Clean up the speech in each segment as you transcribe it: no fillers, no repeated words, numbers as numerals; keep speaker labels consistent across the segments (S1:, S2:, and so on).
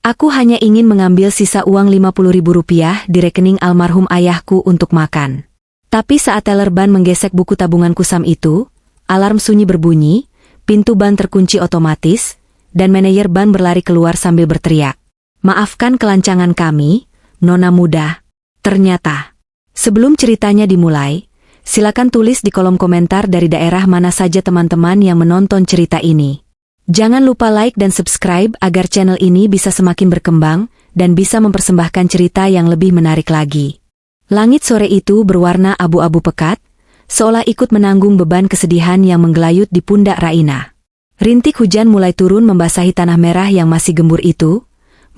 S1: Aku hanya ingin mengambil sisa uang Rp50.000 di rekening almarhum ayahku untuk makan. Tapi saat teller ban menggesek buku tabungan kusam itu, alarm sunyi berbunyi, pintu ban terkunci otomatis, dan manajer ban berlari keluar sambil berteriak. Maafkan kelancangan kami, Nona muda. Ternyata, sebelum ceritanya dimulai, silakan tulis di kolom komentar dari daerah mana saja teman-teman yang menonton cerita ini. Jangan lupa like dan subscribe agar channel ini bisa semakin berkembang dan bisa mempersembahkan cerita yang lebih menarik lagi. Langit sore itu berwarna abu-abu pekat, seolah ikut menanggung beban kesedihan yang menggelayut di pundak Raina. Rintik hujan mulai turun membasahi tanah merah yang masih gembur itu,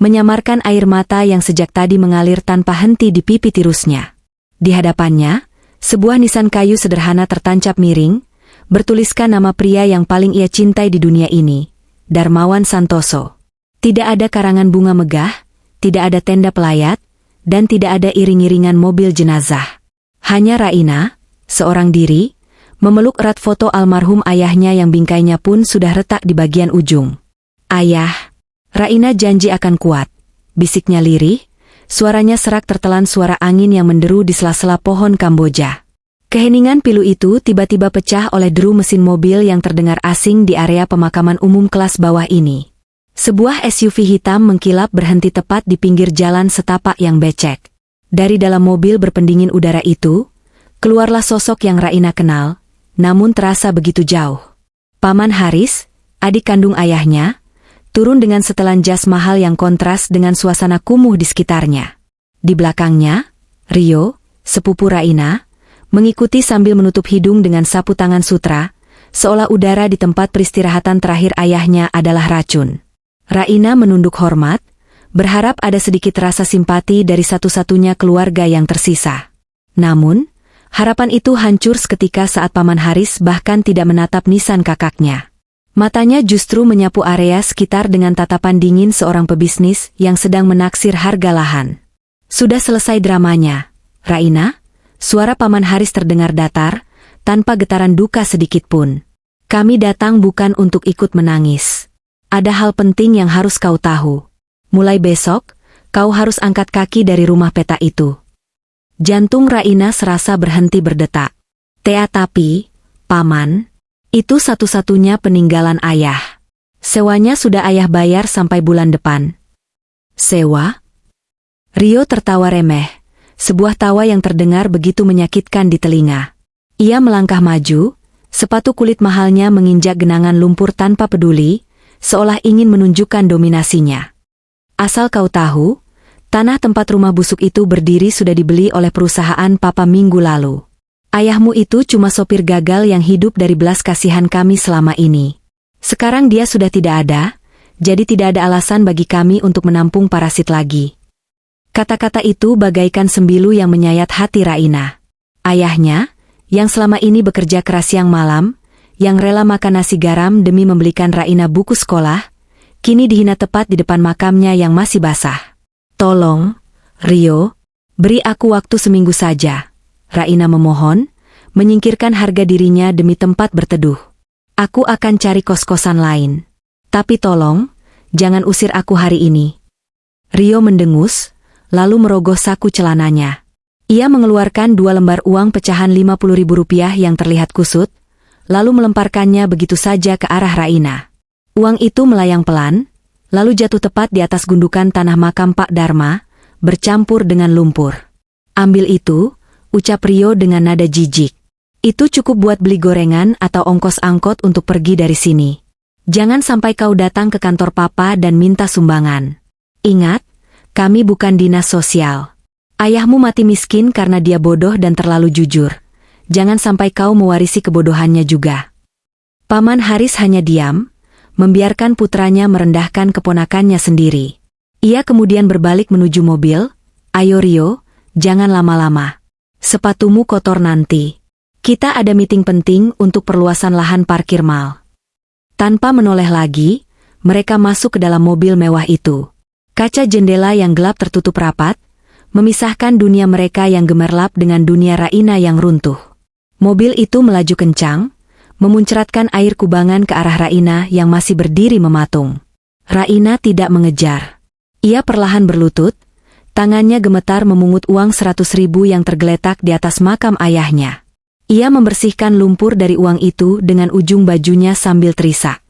S1: menyamarkan air mata yang sejak tadi mengalir tanpa henti di pipi tirusnya. Di hadapannya, sebuah nisan kayu sederhana tertancap miring, bertuliskan nama pria yang paling ia cintai di dunia ini, Darmawan Santoso. Tidak ada karangan bunga megah, tidak ada tenda pelayat, dan tidak ada iring-iringan mobil jenazah. Hanya Raina, seorang diri, memeluk erat foto almarhum ayahnya yang bingkainya pun sudah retak di bagian ujung. Ayah, Raina janji akan kuat, bisiknya lirih, suaranya serak tertelan suara angin yang menderu di sela-sela pohon Kamboja. Keheningan pilu itu tiba-tiba pecah oleh deru mesin mobil yang terdengar asing di area pemakaman umum kelas bawah ini. Sebuah SUV hitam mengkilap berhenti tepat di pinggir jalan setapak yang becek. Dari dalam mobil berpendingin udara itu, keluarlah sosok yang Raina kenal, namun terasa begitu jauh. Paman Haris, adik kandung ayahnya, turun dengan setelan jas mahal yang kontras dengan suasana kumuh di sekitarnya. Di belakangnya, Rio, sepupu Raina, mengikuti sambil menutup hidung dengan sapu tangan sutra, seolah udara di tempat peristirahatan terakhir ayahnya adalah racun. Raina menunduk hormat, berharap ada sedikit rasa simpati dari satu-satunya keluarga yang tersisa. Namun, harapan itu hancur seketika saat Paman Haris bahkan tidak menatap nisan kakaknya. Matanya justru menyapu area sekitar dengan tatapan dingin seorang pebisnis yang sedang menaksir harga lahan. Sudah selesai dramanya, Raina? Suara Paman Haris terdengar datar, tanpa getaran duka sedikit pun. Kami datang bukan untuk ikut menangis. Ada hal penting yang harus kau tahu. Mulai besok, kau harus angkat kaki dari rumah peta itu. Jantung Raina serasa berhenti berdetak. Tapi, Paman, itu satu-satunya peninggalan ayah. Sewanya sudah ayah bayar sampai bulan depan. Sewa? Rio tertawa remeh. Sebuah tawa yang terdengar begitu menyakitkan di telinga. Ia melangkah maju, sepatu kulit mahalnya menginjak genangan lumpur tanpa peduli, seolah ingin menunjukkan dominasinya. Asal kau tahu, tanah tempat rumah busuk itu berdiri sudah dibeli oleh perusahaan papa minggu lalu. Ayahmu itu cuma sopir gagal yang hidup dari belas kasihan kami selama ini. Sekarang dia sudah tidak ada, jadi tidak ada alasan bagi kami untuk menampung parasit lagi. Kata-kata itu bagaikan sembilu yang menyayat hati Raina. Ayahnya, yang selama ini bekerja keras siang malam, yang rela makan nasi garam demi membelikan Raina buku sekolah, kini dihina tepat di depan makamnya yang masih basah. Tolong, Rio, beri aku waktu seminggu saja. Raina memohon, menyingkirkan harga dirinya demi tempat berteduh. Aku akan cari kos-kosan lain. Tapi tolong, jangan usir aku hari ini. Rio mendengus, lalu merogoh saku celananya. Ia mengeluarkan 2 lembar uang pecahan Rp50.000 yang terlihat kusut, lalu melemparkannya begitu saja ke arah Raina. Uang itu melayang pelan, lalu jatuh tepat di atas gundukan tanah makam Pak Dharma, bercampur dengan lumpur. Ambil itu, ucap Rio dengan nada jijik. Itu cukup buat beli gorengan atau ongkos angkot untuk pergi dari sini. Jangan sampai kau datang ke kantor papa dan minta sumbangan. Ingat, kami bukan dinas sosial. Ayahmu mati miskin karena dia bodoh dan terlalu jujur. Jangan sampai kau mewarisi kebodohannya juga. Paman Haris hanya diam, membiarkan putranya merendahkan keponakannya sendiri. Ia kemudian berbalik menuju mobil. Ayo Rio, jangan lama-lama. Sepatumu kotor nanti. Kita ada meeting penting untuk perluasan lahan parkir mal. Tanpa menoleh lagi, mereka masuk ke dalam mobil mewah itu. Kaca jendela yang gelap tertutup rapat, memisahkan dunia mereka yang gemerlap dengan dunia Raina yang runtuh. Mobil itu melaju kencang, memuncratkan air kubangan ke arah Raina yang masih berdiri mematung. Raina tidak mengejar. Ia perlahan berlutut, tangannya gemetar memungut uang 100.000 yang tergeletak di atas makam ayahnya. Ia membersihkan lumpur dari uang itu dengan ujung bajunya sambil terisak.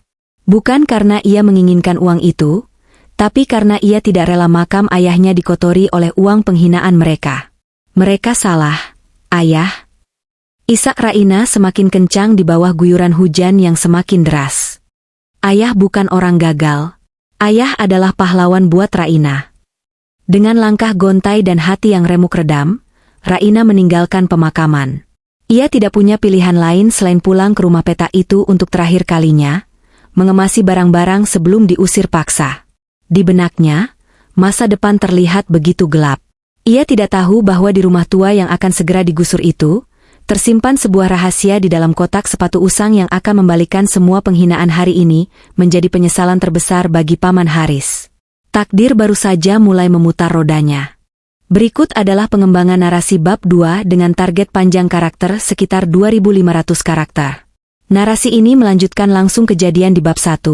S1: Bukan karena ia menginginkan uang itu, tapi karena ia tidak rela makam ayahnya dikotori oleh uang penghinaan mereka. Mereka salah, Ayah. Isak Raina semakin kencang di bawah guyuran hujan yang semakin deras. Ayah bukan orang gagal. Ayah adalah pahlawan buat Raina. Dengan langkah gontai dan hati yang remuk redam, Raina meninggalkan pemakaman. Ia tidak punya pilihan lain selain pulang ke rumah peta itu untuk terakhir kalinya, mengemasi barang-barang sebelum diusir paksa. Di benaknya, masa depan terlihat begitu gelap. Ia tidak tahu bahwa di rumah tua yang akan segera digusur itu, tersimpan sebuah rahasia di dalam kotak sepatu usang yang akan membalikan semua penghinaan hari ini menjadi penyesalan terbesar bagi Paman Haris. Takdir baru saja mulai memutar rodanya. Berikut adalah pengembangan narasi bab 2 dengan target panjang karakter sekitar 2.500 karakter. Narasi ini melanjutkan langsung kejadian di bab 1,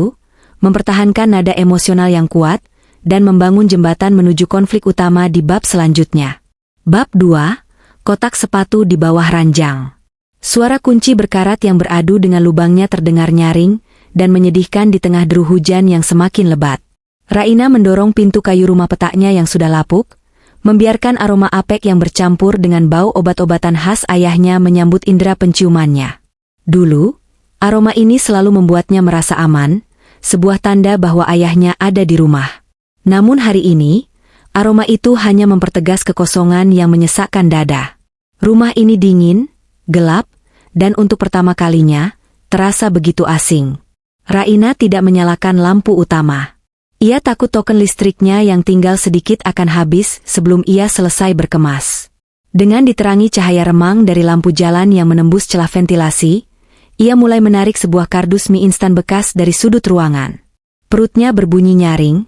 S1: mempertahankan nada emosional yang kuat, dan membangun jembatan menuju konflik utama di bab selanjutnya. Bab 2, kotak sepatu di bawah ranjang. Suara kunci berkarat yang beradu dengan lubangnya terdengar nyaring dan menyedihkan di tengah deru hujan yang semakin lebat. Raina mendorong pintu kayu rumah petaknya yang sudah lapuk, membiarkan aroma apek yang bercampur dengan bau obat-obatan khas ayahnya menyambut indera penciumannya. Dulu, aroma ini selalu membuatnya merasa aman, sebuah tanda bahwa ayahnya ada di rumah. Namun hari ini, aroma itu hanya mempertegas kekosongan yang menyesakkan dada. Rumah ini dingin, gelap, dan untuk pertama kalinya, terasa begitu asing. Raina tidak menyalakan lampu utama. Ia takut token listriknya yang tinggal sedikit akan habis sebelum ia selesai berkemas. Dengan diterangi cahaya remang dari lampu jalan yang menembus celah ventilasi, ia mulai menarik sebuah kardus mie instan bekas dari sudut ruangan. Perutnya berbunyi nyaring,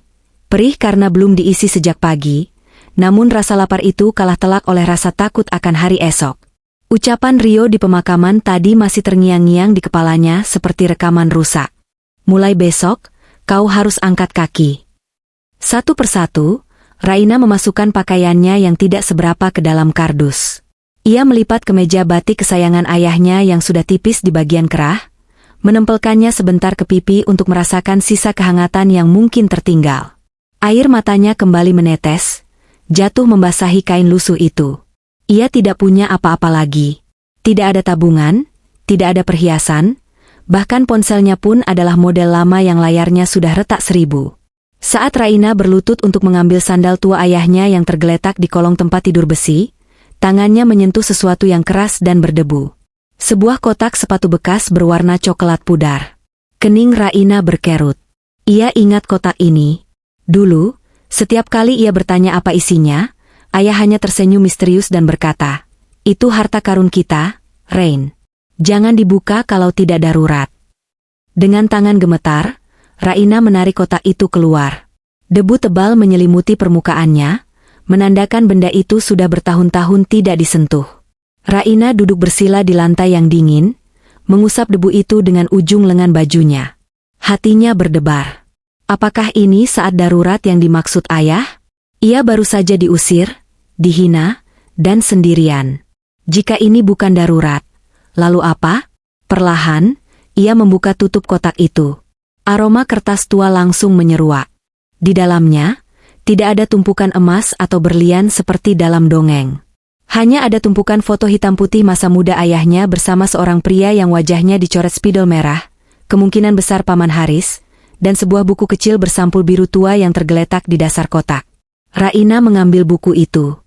S1: perih karena belum diisi sejak pagi, namun rasa lapar itu kalah telak oleh rasa takut akan hari esok. Ucapan Rio di pemakaman tadi masih terngiang-ngiang di kepalanya seperti rekaman rusak. Mulai besok, kau harus angkat kaki. Satu persatu, Raina memasukkan pakaiannya yang tidak seberapa ke dalam kardus. Ia melipat kemeja batik kesayangan ayahnya yang sudah tipis di bagian kerah, menempelkannya sebentar ke pipi untuk merasakan sisa kehangatan yang mungkin tertinggal. Air matanya kembali menetes, jatuh membasahi kain lusuh itu. Ia tidak punya apa-apa lagi. Tidak ada tabungan, tidak ada perhiasan, bahkan ponselnya pun adalah model lama yang layarnya sudah retak 1000. Saat Raina berlutut untuk mengambil sandal tua ayahnya yang tergeletak di kolong tempat tidur besi, tangannya menyentuh sesuatu yang keras dan berdebu. Sebuah kotak sepatu bekas berwarna coklat pudar. Kening Raina berkerut. Ia ingat kotak ini. Dulu, setiap kali ia bertanya apa isinya, ayah hanya tersenyum misterius dan berkata, "Itu harta karun kita, Rain. Jangan dibuka kalau tidak darurat." Dengan tangan gemetar, Raina menarik kotak itu keluar. Debu tebal menyelimuti permukaannya, menandakan benda itu sudah bertahun-tahun tidak disentuh. Raina duduk bersila di lantai yang dingin, mengusap debu itu dengan ujung lengan bajunya. Hatinya berdebar. Apakah ini saat darurat yang dimaksud ayah? Ia baru saja diusir, dihina, dan sendirian. Jika ini bukan darurat, lalu apa? Perlahan, ia membuka tutup kotak itu. Aroma kertas tua langsung menyeruak. Di dalamnya, tidak ada tumpukan emas atau berlian seperti dalam dongeng. Hanya ada tumpukan foto hitam putih masa muda ayahnya bersama seorang pria yang wajahnya dicoret spidol merah, kemungkinan besar Paman Haris, dan sebuah buku kecil bersampul biru tua yang tergeletak di dasar kotak. Raina mengambil buku itu.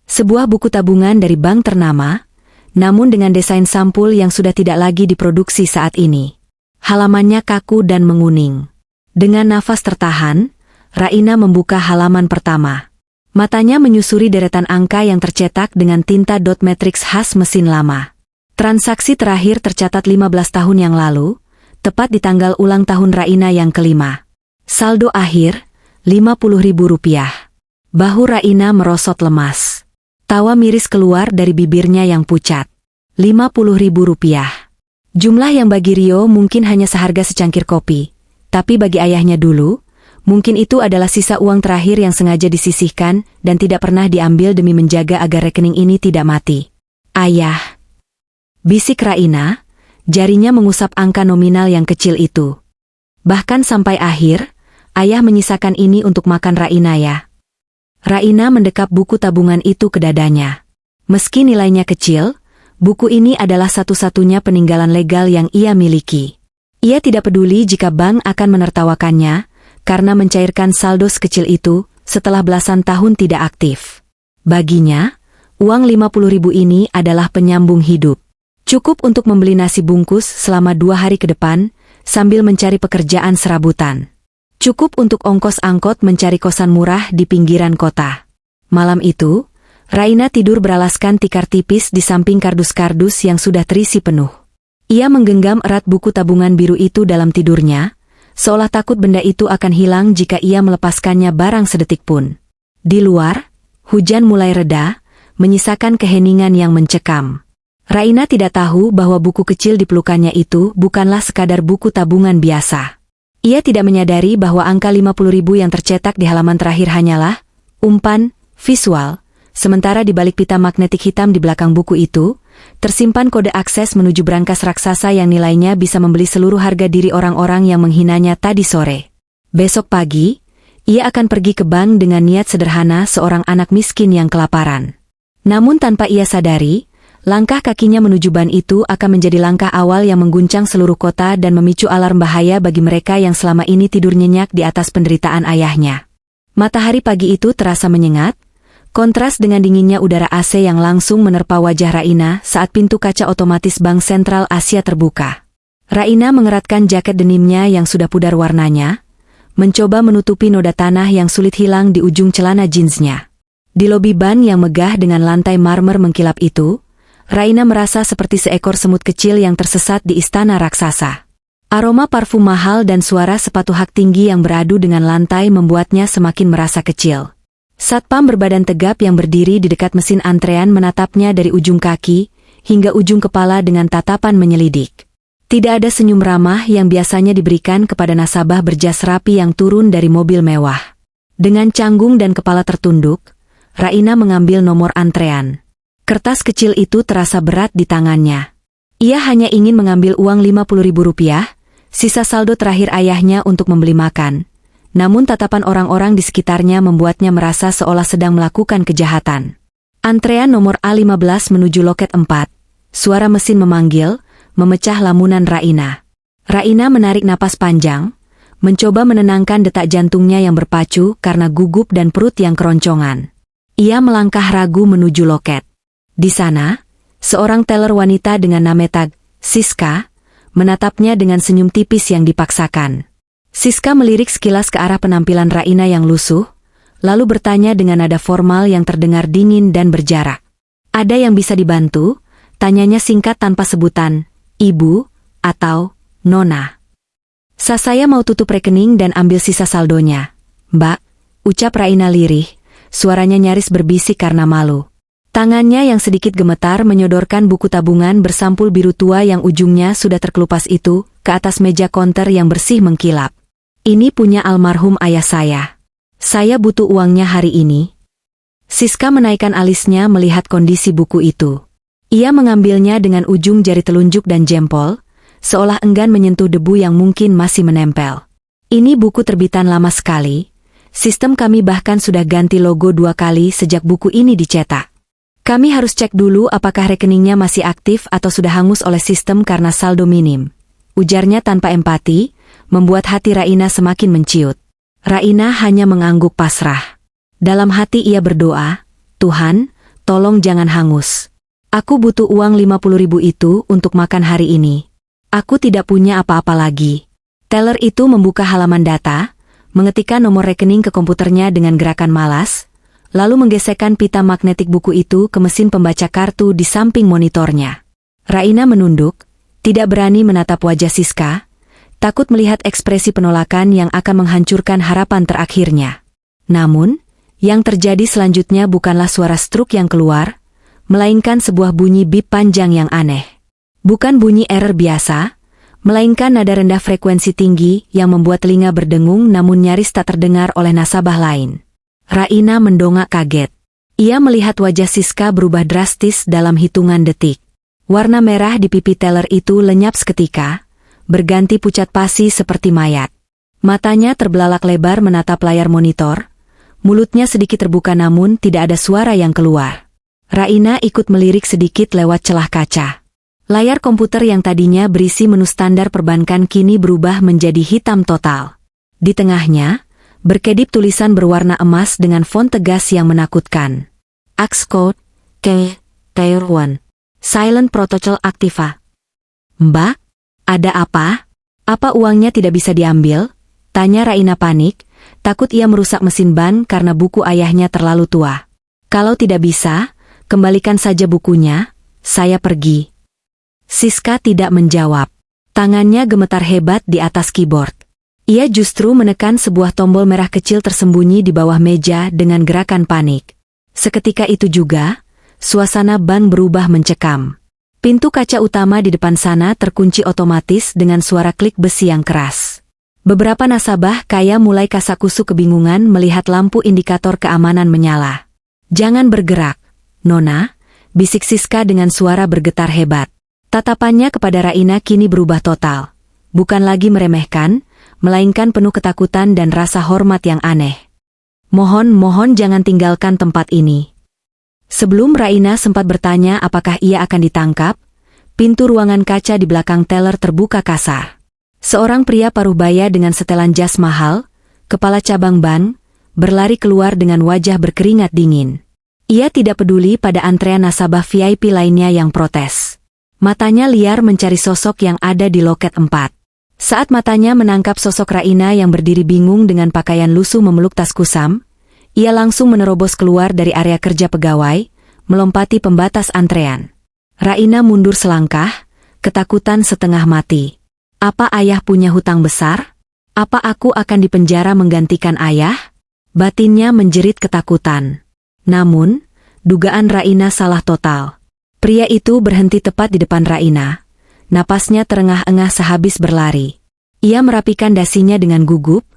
S1: Sebuah buku tabungan dari bank ternama, namun dengan desain sampul yang sudah tidak lagi diproduksi saat ini. Halamannya kaku dan menguning. Dengan nafas tertahan, Raina membuka halaman pertama. Matanya menyusuri deretan angka yang tercetak dengan tinta dot matrix khas mesin lama. Transaksi terakhir tercatat 15 tahun yang lalu, tepat di tanggal ulang tahun Raina yang kelima. Saldo akhir, Rp50.000. Bahu Raina merosot lemas. Tawa miris keluar dari bibirnya yang pucat. Rp50.000. Jumlah yang bagi Rio mungkin hanya seharga secangkir kopi, tapi bagi ayahnya dulu, Mungkin itu adalah sisa uang terakhir yang sengaja disisihkan dan tidak pernah diambil demi menjaga agar rekening ini tidak mati. Ayah, bisik Raina, jarinya mengusap angka nominal yang kecil itu. Bahkan sampai akhir, ayah menyisakan ini untuk makan Raina ya. Raina mendekap buku tabungan itu ke dadanya. Meski nilainya kecil, buku ini adalah satu-satunya peninggalan legal yang ia miliki. Ia tidak peduli jika bank akan menertawakannya, karena mencairkan saldo sekecil itu setelah belasan tahun tidak aktif. Baginya, uang 50.000 ini adalah penyambung hidup. Cukup untuk membeli nasi bungkus selama 2 hari ke depan, sambil mencari pekerjaan serabutan. Cukup untuk ongkos angkot mencari kosan murah di pinggiran kota. Malam itu, Raina tidur beralaskan tikar tipis di samping kardus-kardus yang sudah terisi penuh. Ia menggenggam erat buku tabungan biru itu dalam tidurnya, seolah takut benda itu akan hilang jika ia melepaskannya barang sedetik pun. Di luar, hujan mulai reda, menyisakan keheningan yang mencekam. Raina tidak tahu bahwa buku kecil di pelukannya itu bukanlah sekadar buku tabungan biasa. Ia tidak menyadari bahwa angka 50.000 yang tercetak di halaman terakhir hanyalah umpan visual, sementara di balik pita magnetik hitam di belakang buku itu, tersimpan kode akses menuju brankas raksasa yang nilainya bisa membeli seluruh harga diri orang-orang yang menghinanya tadi sore. Besok pagi, ia akan pergi ke bank dengan niat sederhana seorang anak miskin yang kelaparan. Namun tanpa ia sadari, langkah kakinya menuju bank itu akan menjadi langkah awal yang mengguncang seluruh kota dan memicu alarm bahaya bagi mereka yang selama ini tidur nyenyak di atas penderitaan ayahnya. Matahari pagi itu terasa menyengat, kontras dengan dinginnya udara AC yang langsung menerpa wajah Raina saat pintu kaca otomatis Bank Sentral Asia terbuka. Raina mengeratkan jaket denimnya yang sudah pudar warnanya, mencoba menutupi noda tanah yang sulit hilang di ujung celana jeansnya. Di lobi bank yang megah dengan lantai marmer mengkilap itu, Raina merasa seperti seekor semut kecil yang tersesat di istana raksasa. Aroma parfum mahal dan suara sepatu hak tinggi yang beradu dengan lantai membuatnya semakin merasa kecil. Satpam berbadan tegap yang berdiri di dekat mesin antrean menatapnya dari ujung kaki hingga ujung kepala dengan tatapan menyelidik. Tidak ada senyum ramah yang biasanya diberikan kepada nasabah berjas rapi yang turun dari mobil mewah. Dengan canggung dan kepala tertunduk, Raina mengambil nomor antrean. Kertas kecil itu terasa berat di tangannya. Ia hanya ingin mengambil uang 50.000 rupiah, sisa saldo terakhir ayahnya untuk membeli makan. Namun tatapan orang-orang di sekitarnya membuatnya merasa seolah sedang melakukan kejahatan. Antrean nomor A15 menuju loket 4. Suara mesin memanggil, memecah lamunan Raina. Raina menarik napas panjang, mencoba menenangkan detak jantungnya yang berpacu karena gugup dan perut yang keroncongan. Ia melangkah ragu menuju loket. Di sana, seorang teller wanita dengan nama tag Siska menatapnya dengan senyum tipis yang dipaksakan. Siska melirik sekilas ke arah penampilan Raina yang lusuh, lalu bertanya dengan nada formal yang terdengar dingin dan berjarak. "Ada yang bisa dibantu?" Tanyanya singkat tanpa sebutan, "Ibu," atau "Nona." Saya mau tutup rekening dan ambil sisa saldonya." "Mbak," ucap Raina lirih, suaranya nyaris berbisik karena malu. Tangannya yang sedikit gemetar menyodorkan buku tabungan bersampul biru tua yang ujungnya sudah terkelupas itu ke atas meja konter yang bersih mengkilap. "Ini punya almarhum ayah saya. Saya butuh uangnya hari ini." Siska menaikkan alisnya melihat kondisi buku itu. Ia mengambilnya dengan ujung jari telunjuk dan jempol, seolah enggan menyentuh debu yang mungkin masih menempel. "Ini buku terbitan lama sekali. Sistem kami bahkan sudah ganti logo 2 kali sejak buku ini dicetak. Kami harus cek dulu apakah rekeningnya masih aktif atau sudah hangus oleh sistem karena saldo minim." Ujarnya tanpa empati, membuat hati Raina semakin menciut. Raina hanya mengangguk pasrah. Dalam hati ia berdoa, "Tuhan, tolong jangan hangus. Aku butuh uang 50.000 itu untuk makan hari ini. Aku tidak punya apa-apa lagi." Teller itu membuka halaman data, mengetikkan nomor rekening ke komputernya dengan gerakan malas, lalu menggesekkan pita magnetik buku itu ke mesin pembaca kartu di samping monitornya. Raina menunduk, tidak berani menatap wajah Siska, takut melihat ekspresi penolakan yang akan menghancurkan harapan terakhirnya. Namun, yang terjadi selanjutnya bukanlah suara struk yang keluar, melainkan sebuah bunyi bip panjang yang aneh. Bukan bunyi error biasa, melainkan nada rendah frekuensi tinggi yang membuat telinga berdengung namun nyaris tak terdengar oleh nasabah lain. Raina mendongak kaget. Ia melihat wajah Siska berubah drastis dalam hitungan detik. Warna merah di pipi teller itu lenyap seketika, berganti pucat pasi seperti mayat. Matanya terbelalak lebar menatap layar monitor, mulutnya sedikit terbuka namun tidak ada suara yang keluar. Raina ikut melirik sedikit lewat celah kaca. Layar komputer yang tadinya berisi menu standar perbankan kini berubah menjadi hitam total. Di tengahnya, berkedip tulisan berwarna emas dengan font tegas yang menakutkan. Axcode, Tier 1. Silent Protocol Activa. Mbak, ada apa? Apa uangnya tidak bisa diambil? Tanya Raina panik, takut ia merusak mesin ban karena buku ayahnya terlalu tua. Kalau tidak bisa, kembalikan saja bukunya, saya pergi. Siska tidak menjawab. Tangannya gemetar hebat di atas keyboard. Ia justru menekan sebuah tombol merah kecil tersembunyi di bawah meja dengan gerakan panik. Seketika itu juga, suasana bank berubah mencekam. Pintu kaca utama di depan sana terkunci otomatis dengan suara klik besi yang keras. Beberapa nasabah kaya mulai kasakusuk kebingungan melihat lampu indikator keamanan menyala. Jangan bergerak, Nona, bisik Siska dengan suara bergetar hebat. Tatapannya kepada Raina kini berubah total. Bukan lagi meremehkan, melainkan penuh ketakutan dan rasa hormat yang aneh. Mohon jangan tinggalkan tempat ini. Sebelum Raina sempat bertanya apakah ia akan ditangkap, pintu ruangan kaca di belakang teller terbuka kasar. Seorang pria paruh baya dengan setelan jas mahal, kepala cabang bank, berlari keluar dengan wajah berkeringat dingin. Ia tidak peduli pada antrean nasabah VIP lainnya yang protes. Matanya liar mencari sosok yang ada di loket 4. Saat matanya menangkap sosok Raina yang berdiri bingung dengan pakaian lusuh memeluk tas kusam, ia langsung menerobos keluar dari area kerja pegawai, melompati pembatas antrean. Raina mundur selangkah, ketakutan setengah mati. Apa ayah punya hutang besar? Apa aku akan dipenjara menggantikan ayah? Batinnya menjerit ketakutan. Namun, dugaan Raina salah total. Pria itu berhenti tepat di depan Raina. Napasnya terengah-engah sehabis berlari. Ia merapikan dasinya dengan gugup,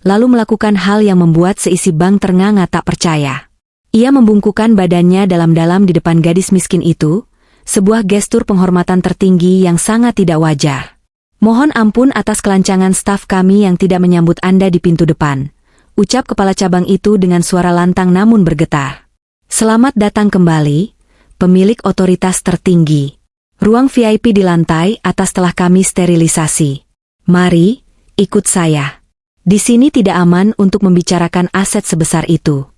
S1: lalu melakukan hal yang membuat seisi bank ternganga tak percaya. Ia membungkukkan badannya dalam-dalam di depan gadis miskin itu, sebuah gestur penghormatan tertinggi yang sangat tidak wajar. Mohon ampun atas kelancangan staf kami yang tidak menyambut Anda di pintu depan, ucap kepala cabang itu dengan suara lantang namun bergetar. Selamat datang kembali, pemilik otoritas tertinggi. Ruang VIP di lantai atas telah kami sterilisasi. Mari, ikut saya. Di sini tidak aman untuk membicarakan aset sebesar itu.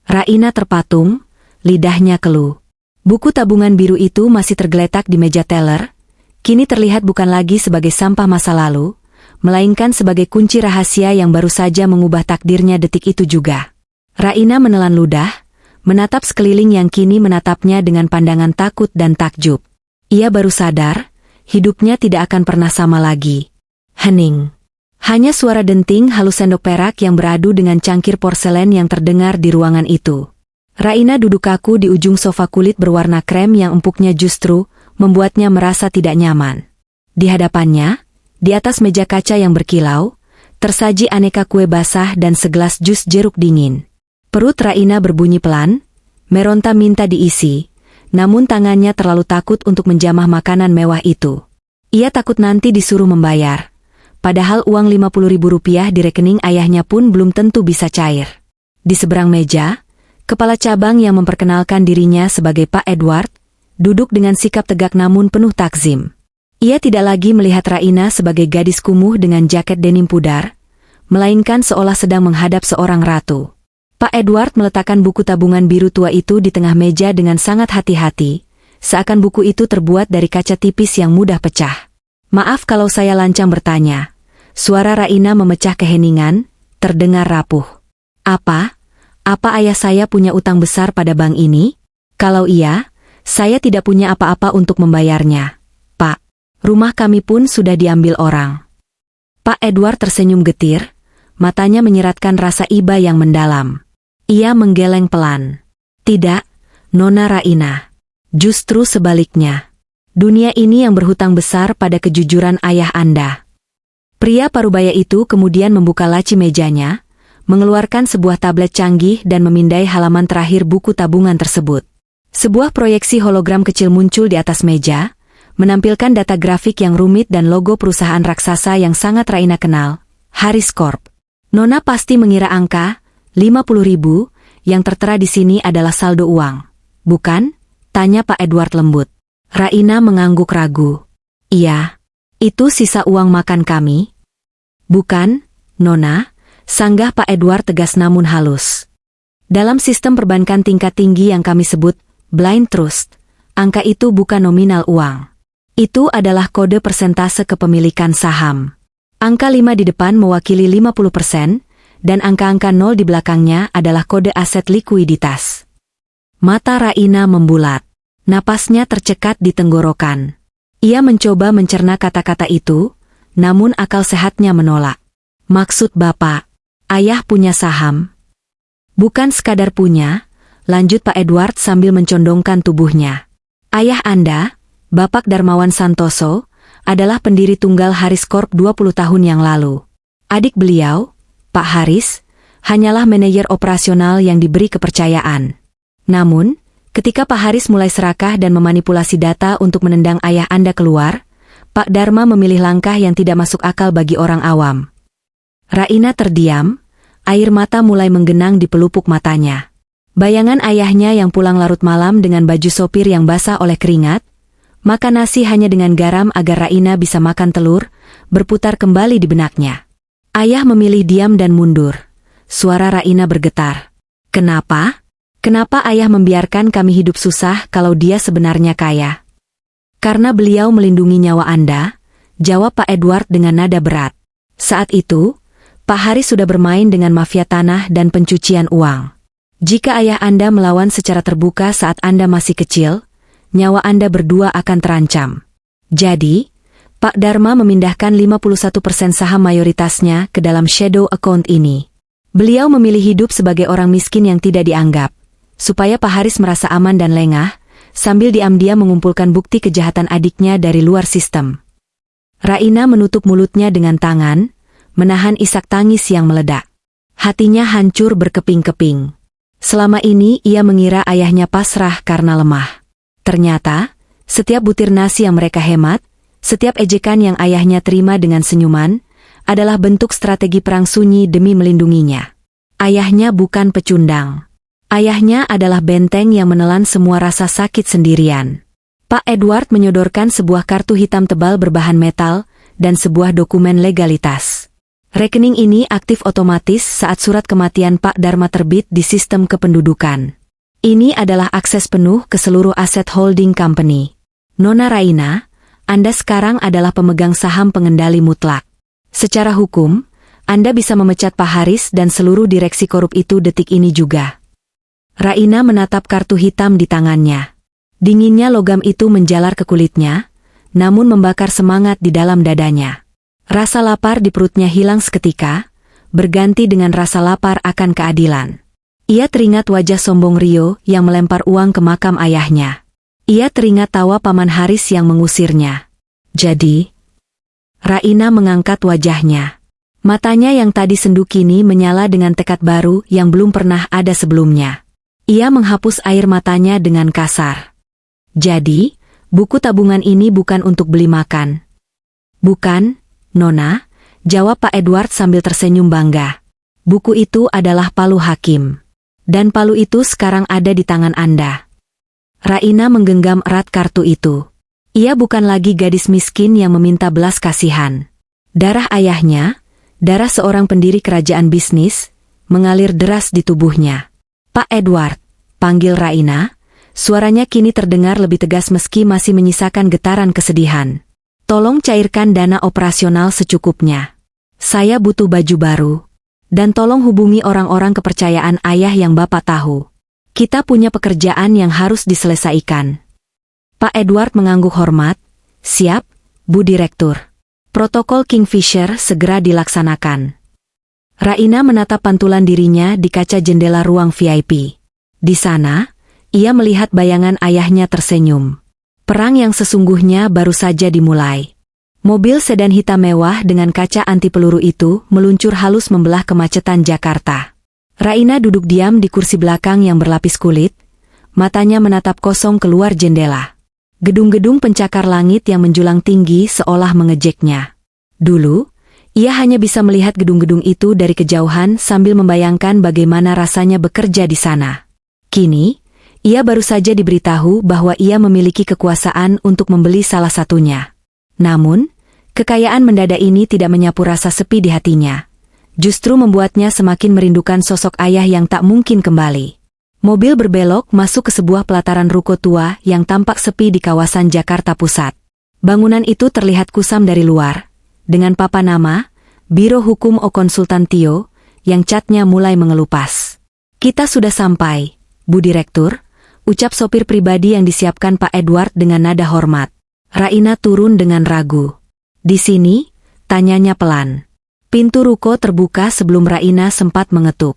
S1: Raina terpatung, lidahnya keluh. Buku tabungan biru itu masih tergeletak di meja teller, kini terlihat bukan lagi sebagai sampah masa lalu, melainkan sebagai kunci rahasia yang baru saja mengubah takdirnya detik itu juga. Raina menelan ludah, menatap sekeliling yang kini menatapnya dengan pandangan takut dan takjub. Ia baru sadar, hidupnya tidak akan pernah sama lagi. Hening. Hanya suara denting halus sendok perak yang beradu dengan cangkir porselen yang terdengar di ruangan itu. Raina duduk kaku di ujung sofa kulit berwarna krem yang empuknya justru membuatnya merasa tidak nyaman. Di hadapannya, di atas meja kaca yang berkilau, tersaji aneka kue basah dan segelas jus jeruk dingin. Perut Raina berbunyi pelan, meronta minta diisi. Namun tangannya terlalu takut untuk menjamah makanan mewah itu. Ia takut nanti disuruh membayar. Padahal uang Rp50.000 di rekening ayahnya pun belum tentu bisa cair. Di seberang meja, kepala cabang yang memperkenalkan dirinya sebagai Pak Edward, duduk dengan sikap tegak namun penuh takzim. Ia tidak lagi melihat Raina sebagai gadis kumuh dengan jaket denim pudar, melainkan seolah sedang menghadap seorang ratu. Pak Edward meletakkan buku tabungan biru tua itu di tengah meja dengan sangat hati-hati, seakan buku itu terbuat dari kaca tipis yang mudah pecah. Maaf kalau saya lancang bertanya. Suara Raina memecah keheningan, terdengar rapuh. Apa ayah saya punya utang besar pada bank ini? Kalau iya, saya tidak punya apa-apa untuk membayarnya. Pak, rumah kami pun sudah diambil orang. Pak Edward tersenyum getir, matanya menyeratkan rasa iba yang mendalam. Ia menggeleng pelan. Tidak, Nona Raina. Justru sebaliknya. Dunia ini yang berhutang besar pada kejujuran ayah Anda. Pria parubaya itu kemudian membuka laci mejanya, mengeluarkan sebuah tablet canggih dan memindai halaman terakhir buku tabungan tersebut. Sebuah proyeksi hologram kecil muncul di atas meja, menampilkan data grafik yang rumit dan logo perusahaan raksasa yang sangat Raina kenal, Harris Corp. Nona pasti mengira angka 50.000 yang tertera di sini adalah saldo uang. Bukan? Tanya Pak Edward lembut. Raina mengangguk ragu. Iya. Itu sisa uang makan kami? Bukan, Nona, sanggah Pak Edward tegas namun halus. Dalam sistem perbankan tingkat tinggi yang kami sebut blind trust, angka itu bukan nominal uang. Itu adalah kode persentase kepemilikan saham. Angka 5 di depan mewakili 50%, dan angka-angka 0 di belakangnya adalah kode aset likuiditas. Mata Raina membulat. Napasnya tercekat di tenggorokan. Ia mencoba mencerna kata-kata itu, namun akal sehatnya menolak. Maksud Bapak, ayah punya saham? Bukan sekadar punya, lanjut Pak Edward sambil mencondongkan tubuhnya. Ayah Anda, Bapak Darmawan Santoso, adalah pendiri tunggal Harris Corp 20 tahun yang lalu. Adik beliau, Pak Haris, hanyalah manajer operasional yang diberi kepercayaan. Namun, ketika Pak Haris mulai serakah dan memanipulasi data untuk menendang ayah Anda keluar, Pak Dharma memilih langkah yang tidak masuk akal bagi orang awam. Raina terdiam, air mata mulai menggenang di pelupuk matanya. Bayangan ayahnya yang pulang larut malam dengan baju sopir yang basah oleh keringat, makan nasi hanya dengan garam agar Raina bisa makan telur, berputar kembali di benaknya. Ayah memilih diam dan mundur. Suara Raina bergetar. Kenapa? Kenapa ayah membiarkan kami hidup susah kalau dia sebenarnya kaya? Karena beliau melindungi nyawa Anda, jawab Pak Edward dengan nada berat. Saat itu, Pak Haris sudah bermain dengan mafia tanah dan pencucian uang. Jika ayah Anda melawan secara terbuka saat Anda masih kecil, nyawa Anda berdua akan terancam. Jadi, Pak Dharma memindahkan 51% saham mayoritasnya ke dalam shadow account ini. Beliau memilih hidup sebagai orang miskin yang tidak dianggap, supaya Pak Haris merasa aman dan lengah, sambil diam-diam mengumpulkan bukti kejahatan adiknya dari luar sistem. Raina menutup mulutnya dengan tangan, menahan isak tangis yang meledak. Hatinya hancur berkeping-keping. Selama ini ia mengira ayahnya pasrah karena lemah. Ternyata, setiap butir nasi yang mereka hemat, setiap ejekan yang ayahnya terima dengan senyuman, adalah bentuk strategi perang sunyi demi melindunginya. Ayahnya bukan pecundang. Ayahnya adalah benteng yang menelan semua rasa sakit sendirian. Pak Edward menyodorkan sebuah kartu hitam tebal berbahan metal dan sebuah dokumen legalitas. Rekening ini aktif otomatis saat surat kematian Pak Dharma terbit di sistem kependudukan. Ini adalah akses penuh ke seluruh aset holding company. Nona Raina, Anda sekarang adalah pemegang saham pengendali mutlak. Secara hukum, Anda bisa memecat Pak Haris dan seluruh direksi korup itu detik ini juga. Raina menatap kartu hitam di tangannya. Dinginnya logam itu menjalar ke kulitnya, namun membakar semangat di dalam dadanya. Rasa lapar di perutnya hilang seketika, berganti dengan rasa lapar akan keadilan. Ia teringat wajah sombong Rio yang melempar uang ke makam ayahnya. Ia teringat tawa Paman Haris yang mengusirnya. Jadi, Raina mengangkat wajahnya. Matanya yang tadi sendu kini menyala dengan tekad baru yang belum pernah ada sebelumnya. Ia menghapus air matanya dengan kasar. Jadi, buku tabungan ini bukan untuk beli makan. Bukan, Nona, jawab Pak Edward sambil tersenyum bangga. Buku itu adalah palu hakim. Dan palu itu sekarang ada di tangan Anda. Raina menggenggam erat kartu itu. Ia bukan lagi gadis miskin yang meminta belas kasihan. Darah ayahnya, darah seorang pendiri kerajaan bisnis, mengalir deras di tubuhnya. Pak Edward, panggil Raina, suaranya kini terdengar lebih tegas meski masih menyisakan getaran kesedihan. Tolong cairkan dana operasional secukupnya. Saya butuh baju baru. Dan tolong hubungi orang-orang kepercayaan ayah yang Bapak tahu. Kita punya pekerjaan yang harus diselesaikan. Pak Edward mengangguk hormat. Siap, Bu Direktur. Protokol Kingfisher segera dilaksanakan. Raina menatap pantulan dirinya di kaca jendela ruang VIP. Di sana, ia melihat bayangan ayahnya tersenyum. Perang yang sesungguhnya baru saja dimulai. Mobil sedan hitam mewah dengan kaca anti peluru itu meluncur halus membelah kemacetan Jakarta. Raina duduk diam di kursi belakang yang berlapis kulit, matanya menatap kosong keluar jendela. Gedung-gedung pencakar langit yang menjulang tinggi seolah mengejeknya. Dulu, ia hanya bisa melihat gedung-gedung itu dari kejauhan sambil membayangkan bagaimana rasanya bekerja di sana. Kini, ia baru saja diberitahu bahwa ia memiliki kekuasaan untuk membeli salah satunya. Namun, kekayaan mendadak ini tidak menyapu rasa sepi di hatinya. Justru membuatnya semakin merindukan sosok ayah yang tak mungkin kembali. Mobil berbelok masuk ke sebuah pelataran ruko tua yang tampak sepi di kawasan Jakarta Pusat. Bangunan itu terlihat kusam dari luar, dengan papan nama, Biro Hukum O Konsultan Tio, yang catnya mulai mengelupas. "Kita sudah sampai, Bu Direktur," ucap sopir pribadi yang disiapkan Pak Edward dengan nada hormat. Raina turun dengan ragu. "Di sini?" tanyanya pelan. Pintu ruko terbuka sebelum Raina sempat mengetuk.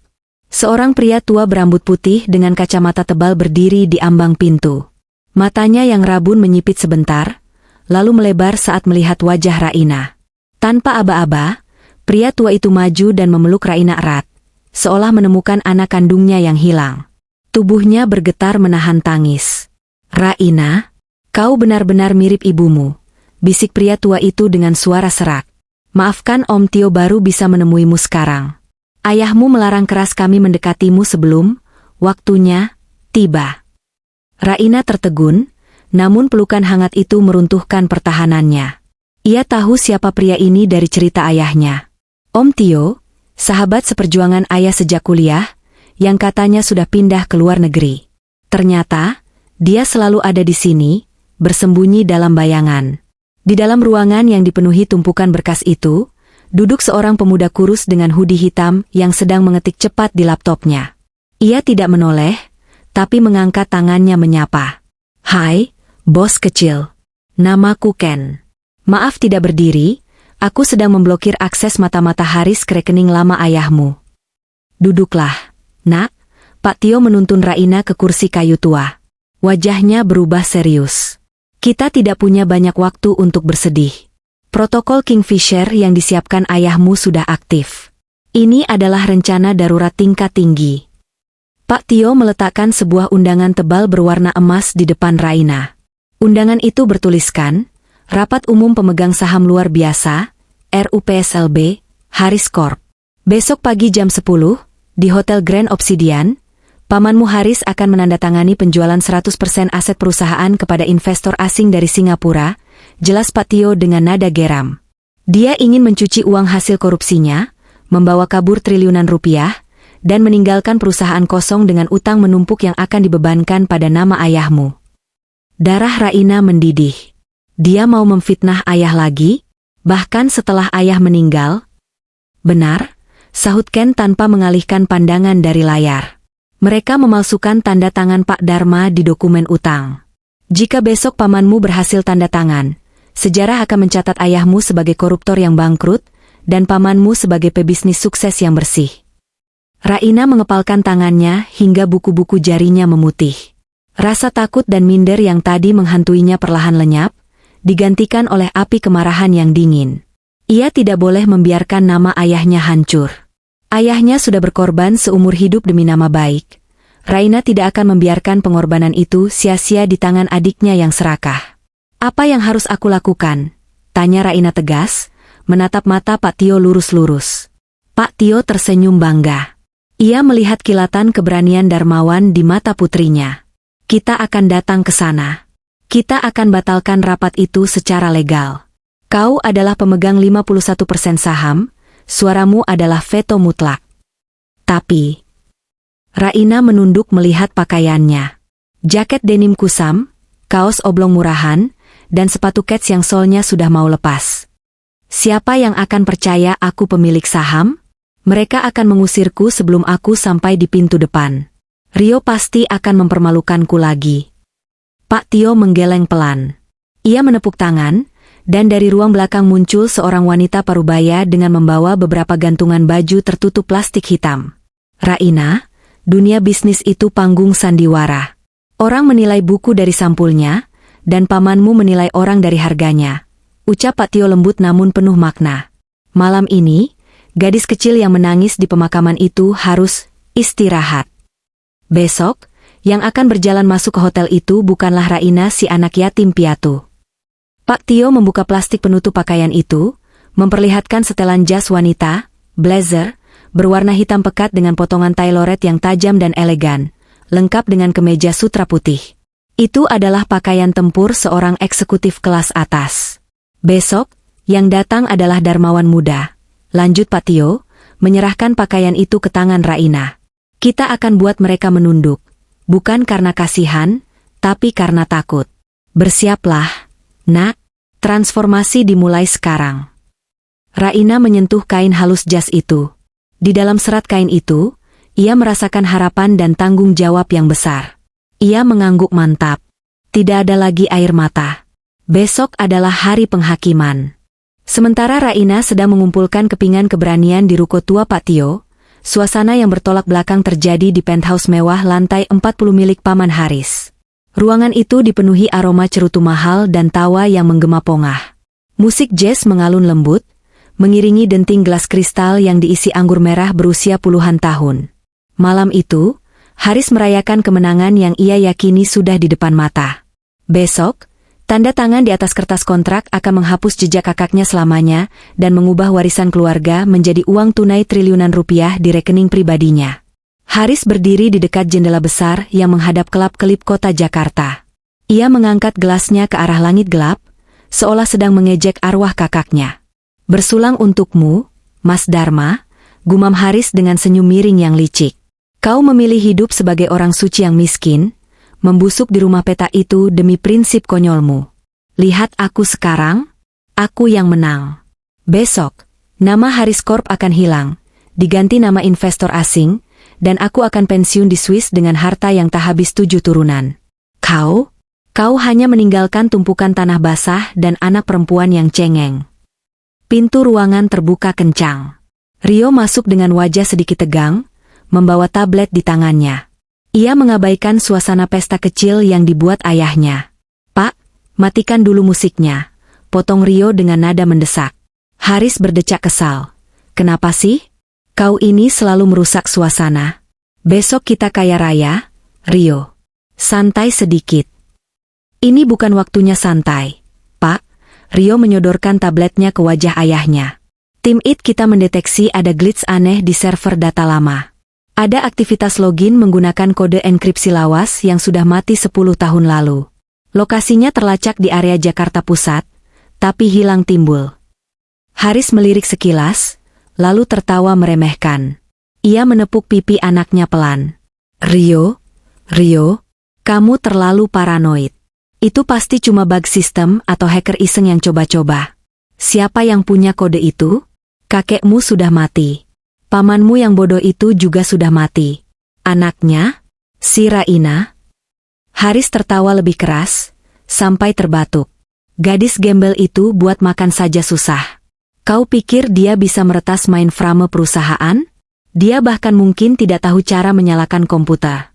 S1: Seorang pria tua berambut putih dengan kacamata tebal berdiri di ambang pintu. Matanya yang rabun menyipit sebentar, lalu melebar saat melihat wajah Raina. Tanpa aba-aba, pria tua itu maju dan memeluk Raina erat, seolah menemukan anak kandungnya yang hilang. Tubuhnya bergetar menahan tangis. "Raina, kau benar-benar mirip ibumu," bisik pria tua itu dengan suara serak. "Maafkan Om Tio baru bisa menemuimu sekarang. Ayahmu melarang keras kami mendekatimu sebelum waktunya tiba." Raina tertegun, namun pelukan hangat itu meruntuhkan pertahanannya. Ia tahu siapa pria ini dari cerita ayahnya. Om Tio, sahabat seperjuangan ayah sejak kuliah, yang katanya sudah pindah ke luar negeri. Ternyata, dia selalu ada di sini, bersembunyi dalam bayangan. Di dalam ruangan yang dipenuhi tumpukan berkas itu, duduk seorang pemuda kurus dengan hoodie hitam yang sedang mengetik cepat di laptopnya. Ia tidak menoleh, tapi mengangkat tangannya menyapa. "Hai, bos kecil. Namaku Ken. Maaf tidak berdiri, aku sedang memblokir akses mata-mata Haris ke rekening lama ayahmu." "Duduklah, Nak," Pak Tio menuntun Raina ke kursi kayu tua. Wajahnya berubah serius. "Kita tidak punya banyak waktu untuk bersedih. Protokol Kingfisher yang disiapkan ayahmu sudah aktif. Ini adalah rencana darurat tingkat tinggi." Pak Tio meletakkan sebuah undangan tebal berwarna emas di depan Raina. Undangan itu bertuliskan, "Rapat Umum Pemegang Saham Luar Biasa, RUPSLB, Haris Corp. Besok pagi jam 10, di Hotel Grand Obsidian, pamanmu Haris akan menandatangani penjualan 100% aset perusahaan kepada investor asing dari Singapura," jelas Pak Tio dengan nada geram. Dia ingin mencuci uang hasil korupsinya, membawa kabur triliunan rupiah, dan meninggalkan perusahaan kosong dengan utang menumpuk yang akan dibebankan pada nama ayahmu. Darah Raina mendidih. Dia mau memfitnah ayah lagi, bahkan setelah ayah meninggal? "Benar," sahut Ken tanpa mengalihkan pandangan dari layar. "Mereka memalsukan tanda tangan Pak Dharma di dokumen utang. Jika besok pamanmu berhasil tanda tangan, sejarah akan mencatat ayahmu sebagai koruptor yang bangkrut, dan pamanmu sebagai pebisnis sukses yang bersih." Raina mengepalkan tangannya hingga buku-buku jarinya memutih. Rasa takut dan minder yang tadi menghantuinya perlahan lenyap, digantikan oleh api kemarahan yang dingin. Ia tidak boleh membiarkan nama ayahnya hancur. Ayahnya sudah berkorban seumur hidup demi nama baik. Raina tidak akan membiarkan pengorbanan itu sia-sia di tangan adiknya yang serakah. "Apa yang harus aku lakukan?" tanya Raina tegas, menatap mata Pak Tio lurus-lurus. Pak Tio tersenyum bangga. Ia melihat kilatan keberanian Darmawan di mata putrinya. "Kita akan datang ke sana. Kita akan batalkan rapat itu secara legal. Kau adalah pemegang 51% saham, suaramu adalah veto mutlak." Tapi Raina menunduk melihat pakaiannya. Jaket denim kusam, kaos oblong murahan, dan sepatu kets yang solnya sudah mau lepas. "Siapa yang akan percaya aku pemilik saham? Mereka akan mengusirku sebelum aku sampai di pintu depan. Rio pasti akan mempermalukanku lagi." Pak Tio menggeleng pelan. Ia menepuk tangan, dan dari ruang belakang muncul seorang wanita parubaya dengan membawa beberapa gantungan baju tertutup plastik hitam. "Raina, dunia bisnis itu panggung sandiwara. Orang menilai buku dari sampulnya, dan pamanmu menilai orang dari harganya, ucap Pak Tio lembut namun penuh makna. Malam ini, gadis kecil yang menangis di pemakaman itu harus istirahat. Besok, yang akan berjalan masuk ke hotel itu bukanlah Raina si anak yatim piatu. Pak Tio membuka plastik penutup pakaian itu, memperlihatkan setelan jas wanita, blazer, berwarna hitam pekat dengan potongan tai loret yang tajam dan elegan, lengkap dengan kemeja sutra putih. Itu adalah pakaian tempur seorang eksekutif kelas atas. Besok, yang datang adalah Darmawan muda. Lanjut Pak Tio, menyerahkan pakaian itu ke tangan Raina. Kita akan buat mereka menunduk, bukan karena kasihan, tapi karena takut. Bersiaplah, nak, transformasi dimulai sekarang. Raina menyentuh kain halus jas itu. Di dalam serat kain itu, ia merasakan harapan dan tanggung jawab yang besar. Ia mengangguk mantap. Tidak ada lagi air mata. Besok adalah hari penghakiman. Sementara Raina sedang mengumpulkan kepingan keberanian di ruko tua Pak Tio, suasana yang bertolak belakang terjadi di penthouse mewah lantai 40 milik Paman Haris. Ruangan itu dipenuhi aroma cerutu mahal dan tawa yang menggema pongah. Musik jazz mengalun lembut, mengiringi denting gelas kristal yang diisi anggur merah berusia puluhan tahun. Malam itu, Haris merayakan kemenangan yang ia yakini sudah di depan mata. Besok, tanda tangan di atas kertas kontrak akan menghapus jejak kakaknya selamanya dan mengubah warisan keluarga menjadi uang tunai triliunan rupiah di rekening pribadinya. Haris berdiri di dekat jendela besar yang menghadap kelap-kelip kota Jakarta. Ia mengangkat gelasnya ke arah langit gelap, seolah sedang mengejek arwah kakaknya. Bersulang untukmu, Mas Dharma, gumam Haris dengan senyum miring yang licik. Kau memilih hidup sebagai orang suci yang miskin, membusuk di rumah peta itu demi prinsip konyolmu. Lihat aku sekarang, aku yang menang. Besok, nama Haris Corp akan hilang, diganti nama investor asing, dan aku akan pensiun di Swiss dengan harta yang tak habis 7 turunan. Kau hanya meninggalkan tumpukan tanah basah dan anak perempuan yang cengeng. Pintu ruangan terbuka kencang. Rio masuk dengan wajah sedikit tegang, membawa tablet di tangannya. Ia mengabaikan suasana pesta kecil yang dibuat ayahnya. Pak, matikan dulu musiknya, potong Rio dengan nada mendesak. Haris berdecak kesal. Kenapa sih? Kau ini selalu merusak suasana. Besok kita kaya raya, Rio. Santai sedikit. Ini bukan waktunya santai, Pak. Rio menyodorkan tabletnya ke wajah ayahnya. Tim IT kita mendeteksi ada glitch aneh di server data lama. Ada aktivitas login menggunakan kode enkripsi lawas yang sudah mati 10 tahun lalu. Lokasinya terlacak di area Jakarta Pusat, tapi hilang timbul. Haris melirik sekilas, lalu tertawa meremehkan. Ia menepuk pipi anaknya pelan. Rio, kamu terlalu paranoid. Itu pasti cuma bug sistem atau hacker iseng yang coba-coba. Siapa yang punya kode itu? Kakekmu sudah mati. Pamanmu yang bodoh itu juga sudah mati. Anaknya? Si Raina? Haris tertawa lebih keras, sampai terbatuk. Gadis gembel itu buat makan saja susah. Kau pikir dia bisa meretas mainframe perusahaan? Dia bahkan mungkin tidak tahu cara menyalakan komputer.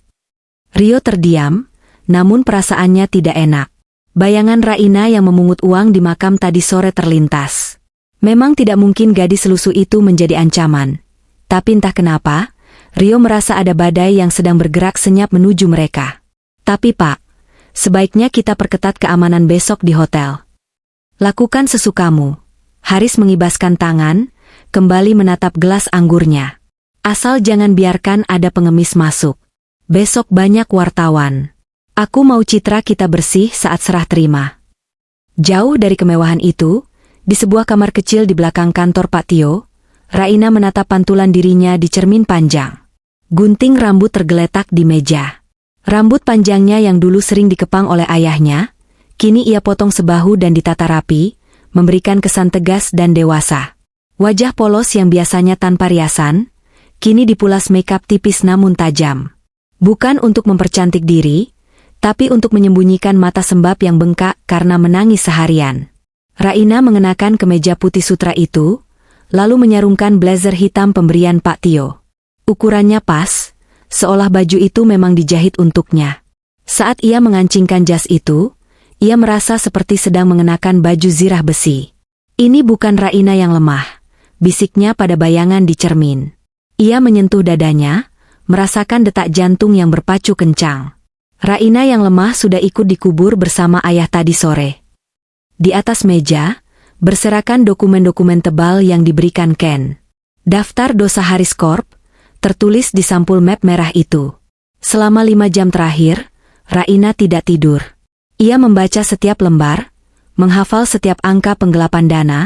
S1: Rio terdiam, namun perasaannya tidak enak. Bayangan Raina yang memungut uang di makam tadi sore terlintas. Memang tidak mungkin gadis lusuh itu menjadi ancaman. Tapi entah kenapa, Rio merasa ada badai yang sedang bergerak senyap menuju mereka. Tapi Pak, sebaiknya kita perketat keamanan besok di hotel. Lakukan sesukamu. Haris mengibaskan tangan, kembali menatap gelas anggurnya. Asal jangan biarkan ada pengemis masuk. Besok banyak wartawan. Aku mau citra kita bersih saat serah terima. Jauh dari kemewahan itu, di sebuah kamar kecil di belakang kantor Pak Tio, Raina menatap pantulan dirinya di cermin panjang. Gunting rambut tergeletak di meja. Rambut panjangnya yang dulu sering dikepang oleh ayahnya, kini ia potong sebahu dan ditata rapi, memberikan kesan tegas dan dewasa. Wajah polos yang biasanya tanpa riasan, kini dipulas makeup tipis namun tajam. Bukan untuk mempercantik diri, tapi untuk menyembunyikan mata sembab yang bengkak karena menangis seharian. Raina mengenakan kemeja putih sutra itu, lalu menyarungkan blazer hitam pemberian Pak Tio. Ukurannya pas, seolah baju itu memang dijahit untuknya. Saat ia mengancingkan jas itu, Ia merasa seperti sedang mengenakan baju zirah besi. Ini bukan Raina yang lemah, bisiknya pada bayangan di cermin. Ia menyentuh dadanya, merasakan detak jantung yang berpacu kencang. Raina yang lemah sudah ikut dikubur bersama ayah tadi sore. Di atas meja, berserakan dokumen-dokumen tebal yang diberikan Ken. Daftar dosa Haris Corp, tertulis di sampul map merah itu. Selama 5 jam terakhir, Raina tidak tidur. Ia membaca setiap lembar, menghafal setiap angka penggelapan dana,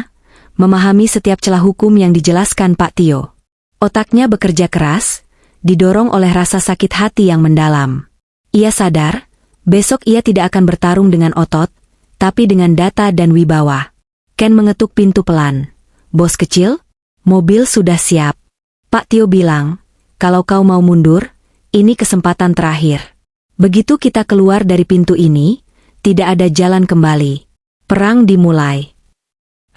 S1: memahami setiap celah hukum yang dijelaskan Pak Tio. Otaknya bekerja keras, didorong oleh rasa sakit hati yang mendalam. Ia sadar, besok ia tidak akan bertarung dengan otot, tapi dengan data dan wibawa. Ken mengetuk pintu pelan. Bos kecil, mobil sudah siap. Pak Tio bilang, kalau kau mau mundur, ini kesempatan terakhir. Begitu kita keluar dari pintu ini, tidak ada jalan kembali. Perang dimulai.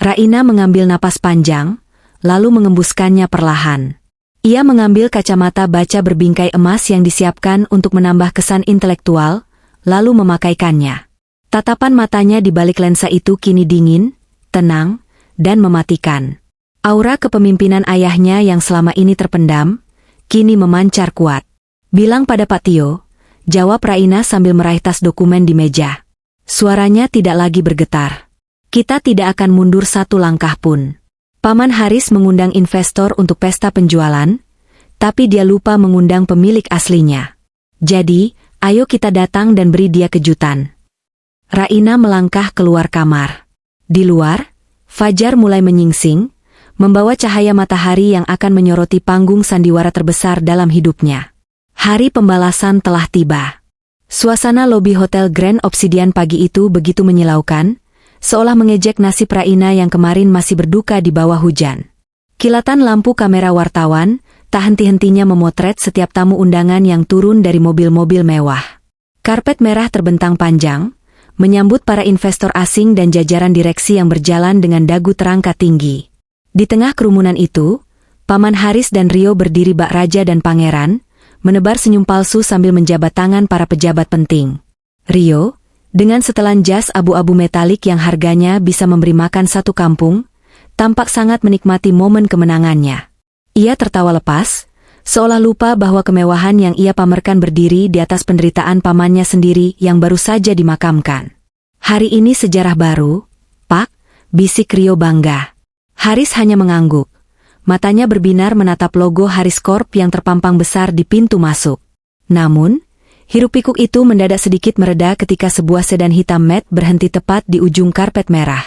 S1: Raina mengambil napas panjang, lalu mengembuskannya perlahan. Ia mengambil kacamata baca berbingkai emas yang disiapkan untuk menambah kesan intelektual, lalu memakaikannya. Tatapan matanya di balik lensa itu kini dingin, tenang, dan mematikan. Aura kepemimpinan ayahnya yang selama ini terpendam, kini memancar kuat. Bilang pada Pak Tio, jawab Raina sambil meraih tas dokumen di meja. Suaranya tidak lagi bergetar. Kita tidak akan mundur satu langkah pun. Paman Haris mengundang investor untuk pesta penjualan, tapi dia lupa mengundang pemilik aslinya. Jadi, ayo kita datang dan beri dia kejutan. Raina melangkah keluar kamar. Di luar, fajar mulai menyingsing, membawa cahaya matahari yang akan menyoroti panggung sandiwara terbesar dalam hidupnya. Hari pembalasan telah tiba. Suasana lobi Hotel Grand Obsidian pagi itu begitu menyilaukan, seolah mengejek nasib Raina yang kemarin masih berduka di bawah hujan. Kilatan lampu kamera wartawan tak henti-hentinya memotret setiap tamu undangan yang turun dari mobil-mobil mewah. Karpet merah terbentang panjang, menyambut para investor asing dan jajaran direksi yang berjalan dengan dagu terangkat tinggi. Di tengah kerumunan itu, Paman Haris dan Rio berdiri bak raja dan pangeran, menebar senyum palsu sambil menjabat tangan para pejabat penting. Rio, dengan setelan jas abu-abu metalik yang harganya bisa memberi makan satu kampung, tampak sangat menikmati momen kemenangannya. Ia tertawa lepas, seolah lupa bahwa kemewahan yang ia pamerkan berdiri di atas penderitaan pamannya sendiri yang baru saja dimakamkan. Hari ini sejarah baru, Pak, bisik Rio bangga. Haris hanya mengangguk. Matanya berbinar menatap logo Haris Corp yang terpampang besar di pintu masuk. Namun, hiruk-pikuk itu mendadak sedikit mereda ketika sebuah sedan hitam matte berhenti tepat di ujung karpet merah.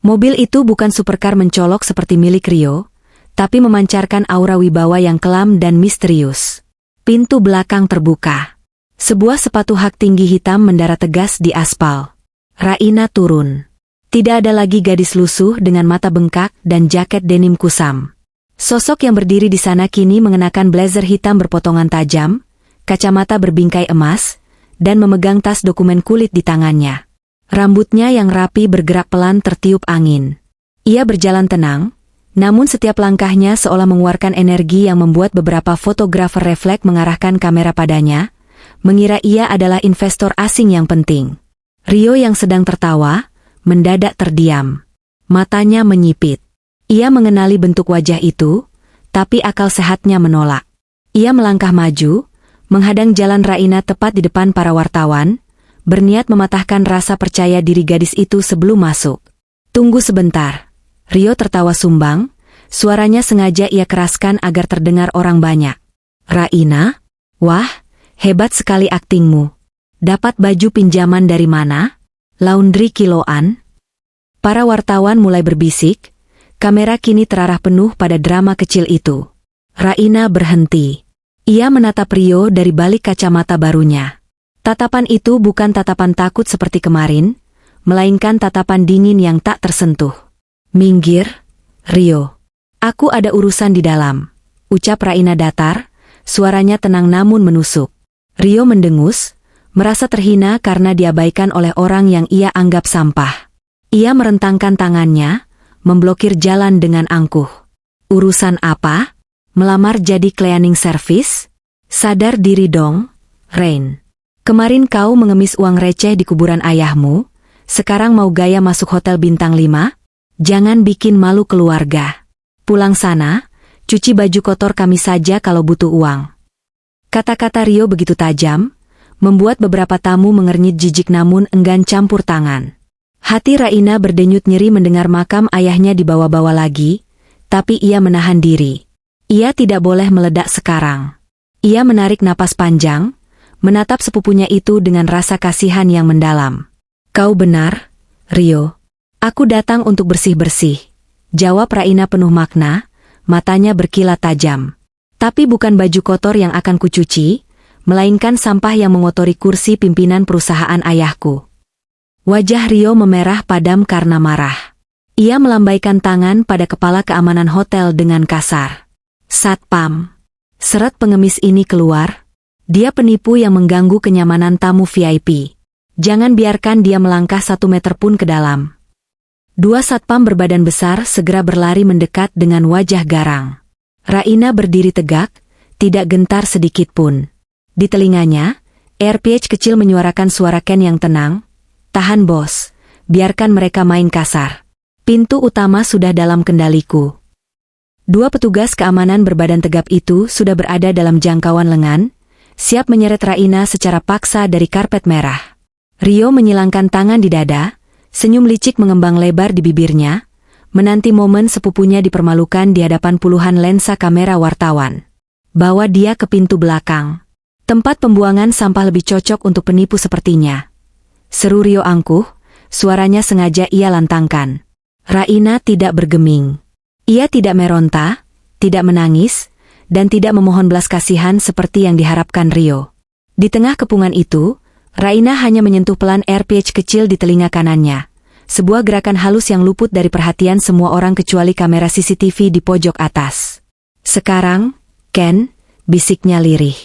S1: Mobil itu bukan supercar mencolok seperti milik Rio, tapi memancarkan aura wibawa yang kelam dan misterius. Pintu belakang terbuka. Sebuah sepatu hak tinggi hitam mendarat tegas di aspal. Raina turun. Tidak ada lagi gadis lusuh dengan mata bengkak dan jaket denim kusam. Sosok yang berdiri di sana kini mengenakan blazer hitam berpotongan tajam, kacamata berbingkai emas, dan memegang tas dokumen kulit di tangannya. Rambutnya yang rapi bergerak pelan tertiup angin. Ia berjalan tenang, namun setiap langkahnya seolah mengeluarkan energi yang membuat beberapa fotografer refleks mengarahkan kamera padanya, mengira ia adalah investor asing yang penting. Rio yang sedang tertawa, mendadak terdiam. Matanya menyipit. Ia mengenali bentuk wajah itu, tapi akal sehatnya menolak. Ia melangkah maju, menghadang jalan Raina tepat di depan para wartawan, berniat mematahkan rasa percaya diri gadis itu sebelum masuk. Tunggu sebentar. Rio tertawa sumbang, suaranya sengaja ia keraskan agar terdengar orang banyak. Raina? Wah, hebat sekali aktingmu. Dapat baju pinjaman dari mana? Laundry kiloan? Para wartawan mulai berbisik. Kamera kini terarah penuh pada drama kecil itu. Raina berhenti. Ia menatap Rio dari balik kacamata barunya. Tatapan itu bukan tatapan takut seperti kemarin, melainkan tatapan dingin yang tak tersentuh. Minggir, Rio. Aku ada urusan di dalam, ucap Raina datar, suaranya tenang namun menusuk. Rio mendengus, merasa terhina karena diabaikan oleh orang yang ia anggap sampah. Ia merentangkan tangannya, memblokir jalan dengan angkuh. Urusan apa? Melamar jadi cleaning service? Sadar diri dong, Rain. Kemarin kau mengemis uang receh di kuburan ayahmu, Sekarang mau gaya masuk hotel bintang 5? Jangan bikin malu keluarga. Pulang sana, cuci baju kotor kami saja kalau butuh uang. Kata-kata Rio begitu tajam, membuat beberapa tamu mengernyit jijik namun enggan campur tangan. Hati Raina berdenyut nyeri mendengar makam ayahnya dibawa-bawa lagi, tapi ia menahan diri. Ia tidak boleh meledak sekarang. Ia menarik napas panjang, menatap sepupunya itu dengan rasa kasihan yang mendalam. Kau benar, Rio. Aku datang untuk bersih-bersih, jawab Raina penuh makna, matanya berkilat tajam. Tapi bukan baju kotor yang akan kucuci, melainkan sampah yang mengotori kursi pimpinan perusahaan ayahku. Wajah Rio memerah padam karena marah. Ia melambaikan tangan pada kepala keamanan hotel dengan kasar. Satpam. Seret pengemis ini keluar. Dia penipu yang mengganggu kenyamanan tamu VIP. Jangan biarkan dia melangkah 1 meter pun ke dalam. 2 satpam berbadan besar segera berlari mendekat dengan wajah garang. Raina berdiri tegak, tidak gentar sedikit pun. Di telinganya, RPH kecil menyuarakan suara Ken yang tenang. Tahan bos, biarkan mereka main kasar. Pintu utama sudah dalam kendaliku. 2 petugas keamanan berbadan tegap itu sudah berada dalam jangkauan lengan, siap menyeret Raina secara paksa dari karpet merah. Rio menyilangkan tangan di dada, senyum licik mengembang lebar di bibirnya, menanti momen sepupunya dipermalukan di hadapan puluhan lensa kamera wartawan. Bawa dia ke pintu belakang. Tempat pembuangan sampah lebih cocok untuk penipu sepertinya. Seru Rio angkuh, suaranya sengaja ia lantangkan. Raina tidak bergeming. Ia tidak meronta, tidak menangis, dan tidak memohon belas kasihan seperti yang diharapkan Rio. Di tengah kepungan itu, Raina hanya menyentuh pelan RPH kecil di telinga kanannya. Sebuah gerakan halus yang luput dari perhatian semua orang kecuali kamera CCTV di pojok atas. Sekarang, Ken, bisiknya lirih.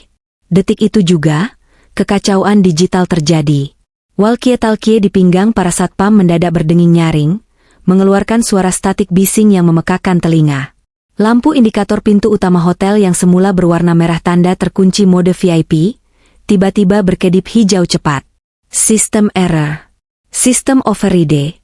S1: Detik itu juga, kekacauan digital terjadi. Walkie-talkie di pinggang para satpam mendadak berdenging nyaring, mengeluarkan suara statik bising yang memekakkan telinga. Lampu indikator pintu utama hotel yang semula berwarna merah tanda terkunci mode VIP, tiba-tiba berkedip hijau cepat. System error. System override.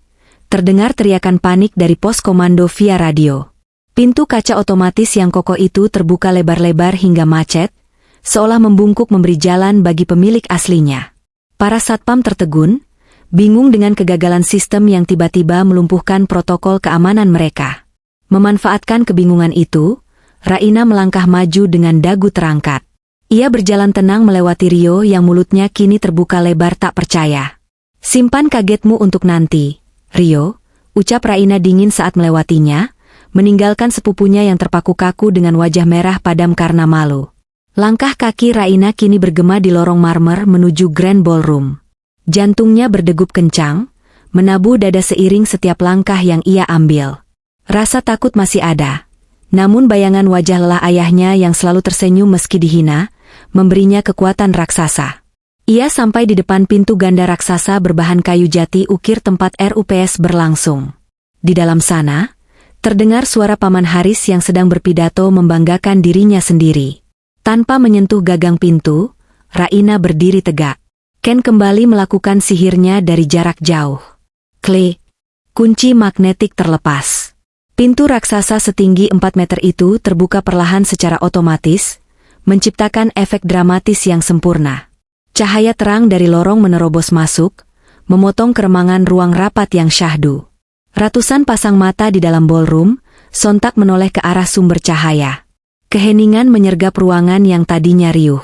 S1: Terdengar teriakan panik dari pos komando via radio. Pintu kaca otomatis yang kokoh itu terbuka lebar-lebar hingga macet, seolah membungkuk memberi jalan bagi pemilik aslinya. Para satpam tertegun, bingung dengan kegagalan sistem yang tiba-tiba melumpuhkan protokol keamanan mereka. Memanfaatkan kebingungan itu, Raina melangkah maju dengan dagu terangkat. Ia berjalan tenang melewati Rio yang mulutnya kini terbuka lebar tak percaya. Simpan kagetmu untuk nanti, Rio, ucap Raina dingin saat melewatinya, meninggalkan sepupunya yang terpaku kaku dengan wajah merah padam karena malu. Langkah kaki Raina kini bergema di lorong marmer menuju Grand Ballroom. Jantungnya berdegup kencang, menabuh dada seiring setiap langkah yang ia ambil. Rasa takut masih ada, namun bayangan wajah lelah ayahnya yang selalu tersenyum meski dihina, memberinya kekuatan raksasa. Ia sampai di depan pintu ganda raksasa berbahan kayu jati ukir tempat RUPS berlangsung. Di dalam sana, terdengar suara Paman Haris yang sedang berpidato membanggakan dirinya sendiri. Tanpa menyentuh gagang pintu, Raina berdiri tegak. Ken kembali melakukan sihirnya dari jarak jauh. Klik. Kunci magnetik terlepas. Pintu raksasa setinggi 4 meter itu terbuka perlahan secara otomatis, menciptakan efek dramatis yang sempurna. Cahaya terang dari lorong menerobos masuk, memotong keremangan ruang rapat yang syahdu. Ratusan pasang mata di dalam ballroom, sontak menoleh ke arah sumber cahaya. Keheningan menyergap ruangan yang tadinya riuh.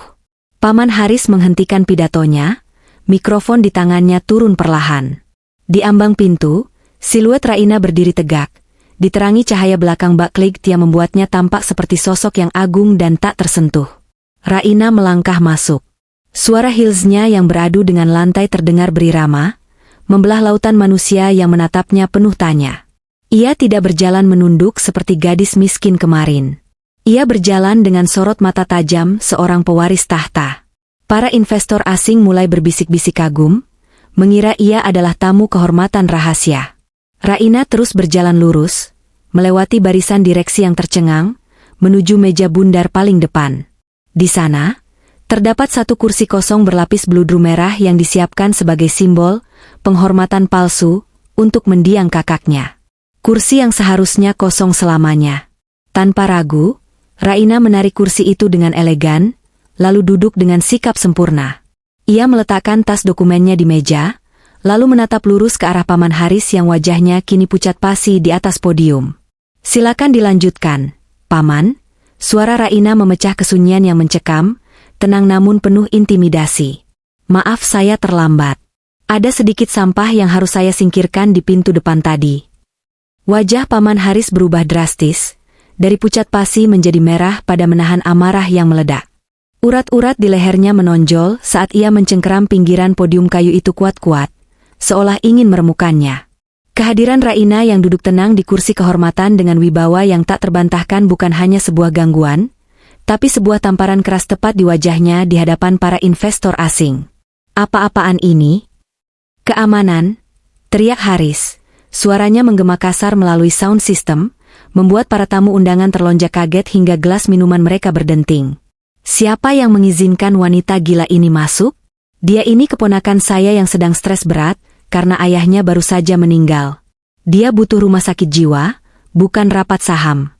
S1: Paman Haris menghentikan pidatonya, mikrofon di tangannya turun perlahan. Di ambang pintu, siluet Raina berdiri tegak. Diterangi cahaya belakang backlight yang membuatnya tampak seperti sosok yang agung dan tak tersentuh. Raina melangkah masuk. Suara heelsnya yang beradu dengan lantai terdengar berirama, membelah lautan manusia yang menatapnya penuh tanya. Ia tidak berjalan menunduk seperti gadis miskin kemarin. Ia berjalan dengan sorot mata tajam seorang pewaris tahta. Para investor asing mulai berbisik-bisik kagum, mengira ia adalah tamu kehormatan rahasia. Raina terus berjalan lurus, melewati barisan direksi yang tercengang, menuju meja bundar paling depan. Di sana, Terdapat satu kursi kosong berlapis bludru merah yang disiapkan sebagai simbol penghormatan palsu untuk mendiang kakaknya. Kursi yang seharusnya kosong selamanya. Tanpa ragu, Raina menarik kursi itu dengan elegan, lalu duduk dengan sikap sempurna. Ia meletakkan tas dokumennya di meja, lalu menatap lurus ke arah Paman Haris yang wajahnya kini pucat pasi di atas podium. "Silakan dilanjutkan, Paman." Suara Raina memecah kesunyian yang mencekam, tenang namun penuh intimidasi. "Maaf saya terlambat. Ada sedikit sampah yang harus saya singkirkan di pintu depan tadi." Wajah Paman Haris berubah drastis, dari pucat pasi menjadi merah pada menahan amarah yang meledak. Urat-urat di lehernya menonjol saat ia mencengkeram pinggiran podium kayu itu kuat-kuat, seolah ingin meremukannya. Kehadiran Raina yang duduk tenang di kursi kehormatan dengan wibawa yang tak terbantahkan bukan hanya sebuah gangguan, tapi sebuah tamparan keras tepat di wajahnya di hadapan para investor asing. "Apa-apaan ini?" "Keamanan," teriak Haris. Suaranya menggema kasar melalui sound system, membuat para tamu undangan terlonjak kaget hingga gelas minuman mereka berdenting. "Siapa yang mengizinkan wanita gila ini masuk? Dia ini keponakan saya yang sedang stres berat, karena ayahnya baru saja meninggal. Dia butuh rumah sakit jiwa, bukan rapat saham."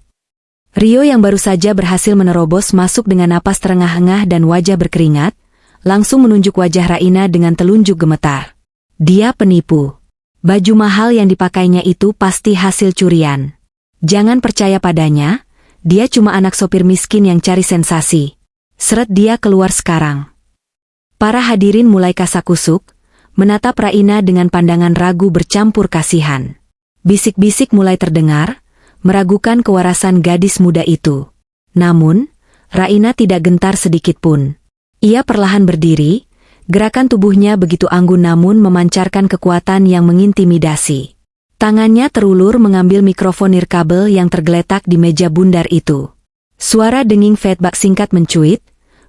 S1: Rio yang baru saja berhasil menerobos masuk dengan napas terengah-engah dan wajah berkeringat, langsung menunjuk wajah Raina dengan telunjuk gemetar. "Dia penipu. Baju mahal yang dipakainya itu pasti hasil curian. Jangan percaya padanya, dia cuma anak sopir miskin yang cari sensasi. Seret dia keluar sekarang." Para hadirin mulai kasakusuk, menatap Raina dengan pandangan ragu bercampur kasihan. Bisik-bisik mulai terdengar, meragukan kewarasan gadis muda itu. Namun, Raina tidak gentar sedikitpun. Ia perlahan berdiri, gerakan tubuhnya begitu anggun namun memancarkan kekuatan yang mengintimidasi. Tangannya terulur mengambil mikrofon nirkabel yang tergeletak di meja bundar itu. Suara denging feedback singkat mencuit,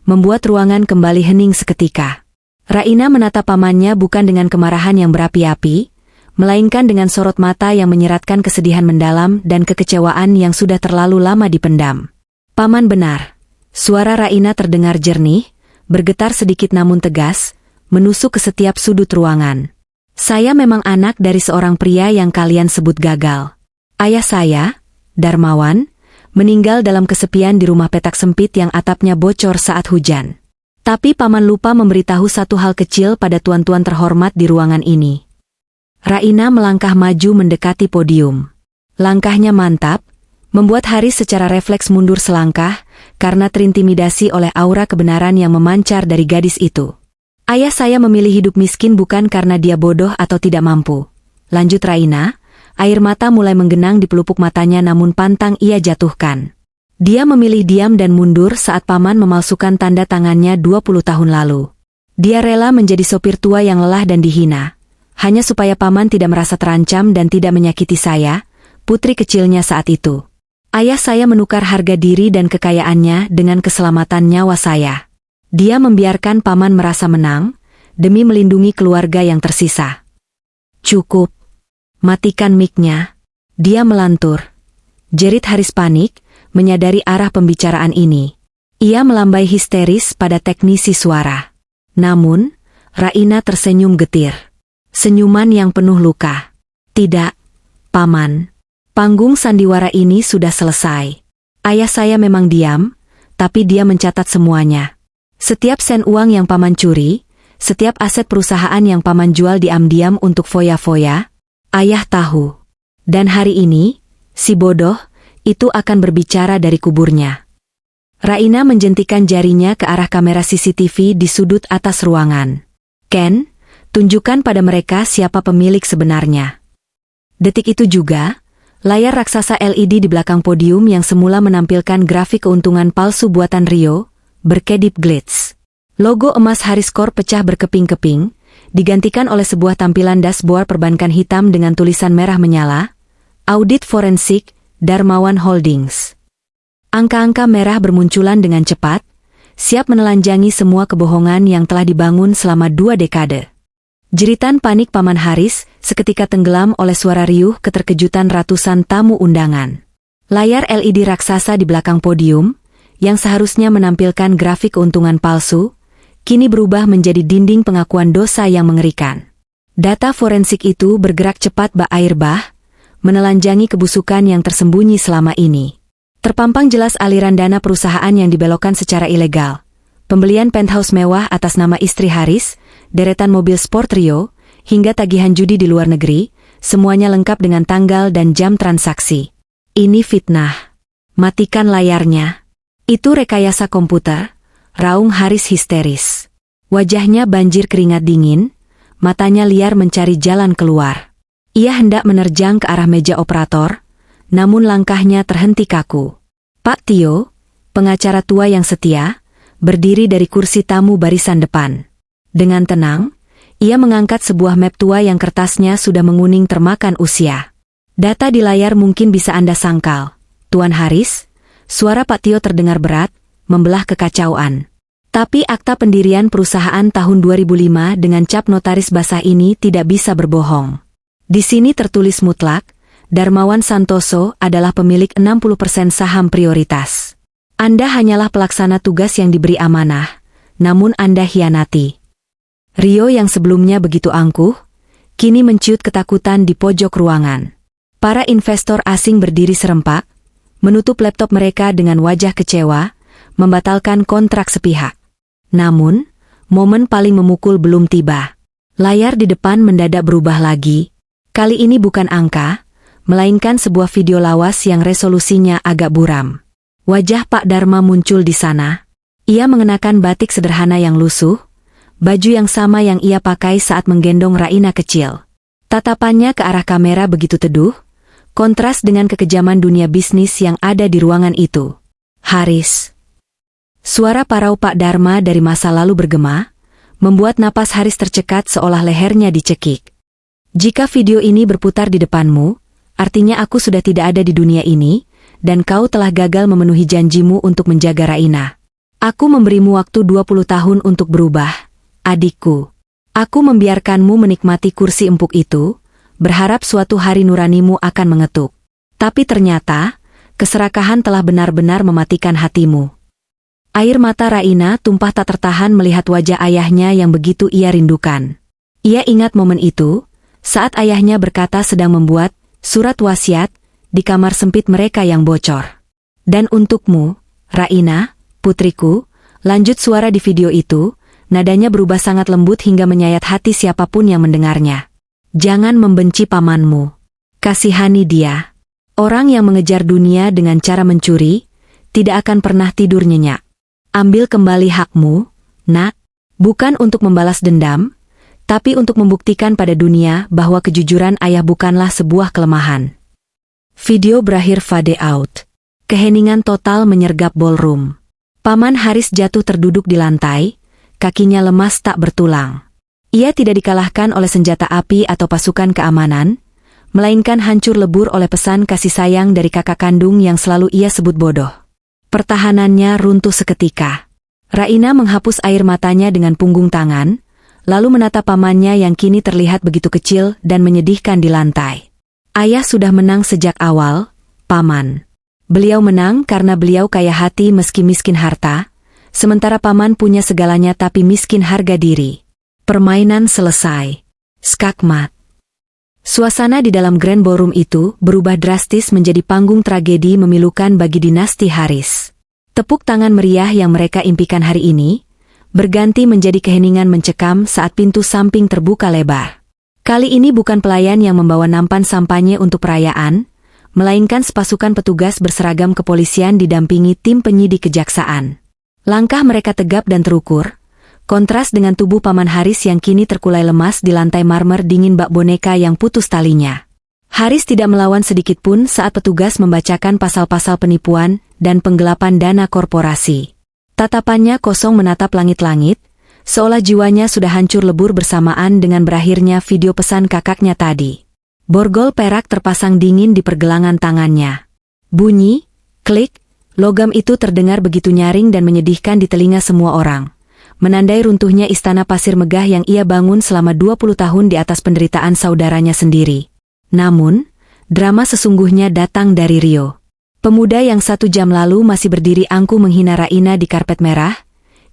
S1: membuat ruangan kembali hening seketika. Raina menatap pamannya bukan dengan kemarahan yang berapi-api, melainkan dengan sorot mata yang menyeratkan kesedihan mendalam dan kekecewaan yang sudah terlalu lama dipendam. "Paman benar." Suara Raina terdengar jernih, bergetar sedikit namun tegas, menusuk ke setiap sudut ruangan. "Saya memang anak dari seorang pria yang kalian sebut gagal. Ayah saya, Darmawan, meninggal dalam kesepian di rumah petak sempit yang atapnya bocor saat hujan. Tapi paman lupa memberitahu satu hal kecil pada tuan-tuan terhormat di ruangan ini." Raina melangkah maju mendekati podium. Langkahnya mantap, membuat Haris secara refleks mundur selangkah, karena terintimidasi oleh aura kebenaran yang memancar dari gadis itu. "Ayah saya memilih hidup miskin bukan karena dia bodoh atau tidak mampu," lanjut Raina. Air mata mulai menggenang di pelupuk matanya namun pantang ia jatuhkan. "Dia memilih diam dan mundur saat paman memalsukan tanda tangannya 20 tahun lalu. Dia rela menjadi sopir tua yang lelah dan dihina, hanya supaya paman tidak merasa terancam dan tidak menyakiti saya, putri kecilnya saat itu. Ayah saya menukar harga diri dan kekayaannya dengan keselamatan nyawa saya. Dia membiarkan paman merasa menang, demi melindungi keluarga yang tersisa." "Cukup. Matikan mic-nya." Dia melantur. Jerit Haris panik, menyadari arah pembicaraan ini. Ia melambai histeris pada teknisi suara. Namun, Raina tersenyum getir. Senyuman yang penuh luka. "Tidak, paman. Panggung sandiwara ini sudah selesai. Ayah saya memang diam, tapi dia mencatat semuanya. Setiap sen uang yang paman curi, setiap aset perusahaan yang paman jual diam-diam untuk foya-foya, ayah tahu. Dan hari ini, si bodoh, itu akan berbicara dari kuburnya." Raina menjentikan jarinya ke arah kamera CCTV di sudut atas ruangan. "Ken, tunjukkan pada mereka siapa pemilik sebenarnya." Detik itu juga, layar raksasa LED di belakang podium yang semula menampilkan grafik keuntungan palsu buatan Rio, berkedip glitz. Logo emas Haris Corp pecah berkeping-keping, digantikan oleh sebuah tampilan dashboard perbankan hitam dengan tulisan merah menyala, "Audit Forensik, Darmawan Holdings." Angka-angka merah bermunculan dengan cepat, siap menelanjangi semua kebohongan yang telah dibangun selama 2 dekade. Jeritan panik Paman Haris seketika tenggelam oleh suara riuh keterkejutan ratusan tamu undangan. Layar LED raksasa di belakang podium, yang seharusnya menampilkan grafik keuntungan palsu, kini berubah menjadi dinding pengakuan dosa yang mengerikan. Data forensik itu bergerak cepat bak air bah, menelanjangi kebusukan yang tersembunyi selama ini. Terpampang jelas aliran dana perusahaan yang dibelokkan secara ilegal. Pembelian penthouse mewah atas nama istri Haris, deretan mobil sport Rio, hingga tagihan judi di luar negeri, semuanya lengkap dengan tanggal dan jam transaksi. Ini fitnah. Matikan layarnya. Itu rekayasa komputer, raung Haris histeris. Wajahnya banjir keringat dingin, matanya liar mencari jalan keluar. Ia hendak menerjang ke arah meja operator, namun langkahnya terhenti kaku. Pak Tio, pengacara tua yang setia, berdiri dari kursi tamu barisan depan. Dengan tenang, ia mengangkat sebuah map tua yang kertasnya sudah menguning termakan usia. Data di layar mungkin bisa Anda sangkal. Tuan Haris, suara Pak Tio terdengar berat, membelah kekacauan. Tapi akta pendirian perusahaan tahun 2005 dengan cap notaris basah ini tidak bisa berbohong. Di sini tertulis mutlak, Darmawan Santoso adalah pemilik 60% saham prioritas. Anda hanyalah pelaksana tugas yang diberi amanah, namun Anda hianati. Rio yang sebelumnya begitu angkuh, kini menciut ketakutan di pojok ruangan. Para investor asing berdiri serempak, menutup laptop mereka dengan wajah kecewa, membatalkan kontrak sepihak. Namun, momen paling memukul belum tiba. Layar di depan mendadak berubah lagi. Kali ini bukan angka, melainkan sebuah video lawas yang resolusinya agak buram. Wajah Pak Darma muncul di sana. Ia mengenakan batik sederhana yang lusuh, baju yang sama yang ia pakai saat menggendong Raina kecil. Tatapannya ke arah kamera begitu teduh, kontras dengan kekejaman dunia bisnis yang ada di ruangan itu. Haris. Suara parau Pak Darma dari masa lalu bergema, membuat napas Haris tercekat seolah lehernya dicekik. Jika video ini berputar di depanmu, artinya aku sudah tidak ada di dunia ini, dan kau telah gagal memenuhi janjimu untuk menjaga Raina. Aku memberimu waktu 20 tahun untuk berubah, adikku. Aku membiarkanmu menikmati kursi empuk itu, berharap suatu hari nuranimu akan mengetuk. Tapi ternyata, keserakahan telah benar-benar mematikan hatimu. Air mata Raina tumpah tak tertahan melihat wajah ayahnya yang begitu ia rindukan. Ia ingat momen itu, saat ayahnya berkata sedang membuat surat wasiat di kamar sempit mereka yang bocor. Dan untukmu, Raina, putriku, lanjut suara di video itu, nadanya berubah sangat lembut hingga menyayat hati siapapun yang mendengarnya. Jangan membenci pamanmu. Kasihani dia. Orang yang mengejar dunia dengan cara mencuri, tidak akan pernah tidur nyenyak. Ambil kembali hakmu, nak, bukan untuk membalas dendam, tapi untuk membuktikan pada dunia bahwa kejujuran ayah bukanlah sebuah kelemahan. Video berakhir fade out. Keheningan total menyergap ballroom. Paman Haris jatuh terduduk di lantai, kakinya lemas tak bertulang. Ia tidak dikalahkan oleh senjata api atau pasukan keamanan, melainkan hancur lebur oleh pesan kasih sayang dari kakak kandung yang selalu ia sebut bodoh. Pertahanannya runtuh seketika. Raina menghapus air matanya dengan punggung tangan, lalu menatap pamannya yang kini terlihat begitu kecil dan menyedihkan di lantai. Ayah sudah menang sejak awal, paman. Beliau menang karena beliau kaya hati meski miskin harta, sementara paman punya segalanya tapi miskin harga diri. Permainan selesai. Skakmat. Suasana di dalam Grand Ballroom itu berubah drastis menjadi panggung tragedi memilukan bagi dinasti Haris. Tepuk tangan meriah yang mereka impikan hari ini, berganti menjadi keheningan mencekam saat pintu samping terbuka lebar. Kali ini bukan pelayan yang membawa nampan sampanye untuk perayaan, melainkan sepasukan petugas berseragam kepolisian didampingi tim penyidik kejaksaan. Langkah mereka tegap dan terukur, kontras dengan tubuh paman Haris yang kini terkulai lemas di lantai marmer dingin bak boneka yang putus talinya. Haris tidak melawan sedikitpun saat petugas membacakan pasal-pasal penipuan dan penggelapan dana korporasi. Tatapannya kosong menatap langit-langit, seolah jiwanya sudah hancur lebur bersamaan dengan berakhirnya video pesan kakaknya tadi. Borgol perak terpasang dingin di pergelangan tangannya. Bunyi, klik, logam itu terdengar begitu nyaring dan menyedihkan di telinga semua orang, menandai runtuhnya istana pasir megah yang ia bangun selama 20 tahun di atas penderitaan saudaranya sendiri. Namun, drama sesungguhnya datang dari Rio. Pemuda yang 1 jam lalu masih berdiri angkuh menghina Raina di karpet merah,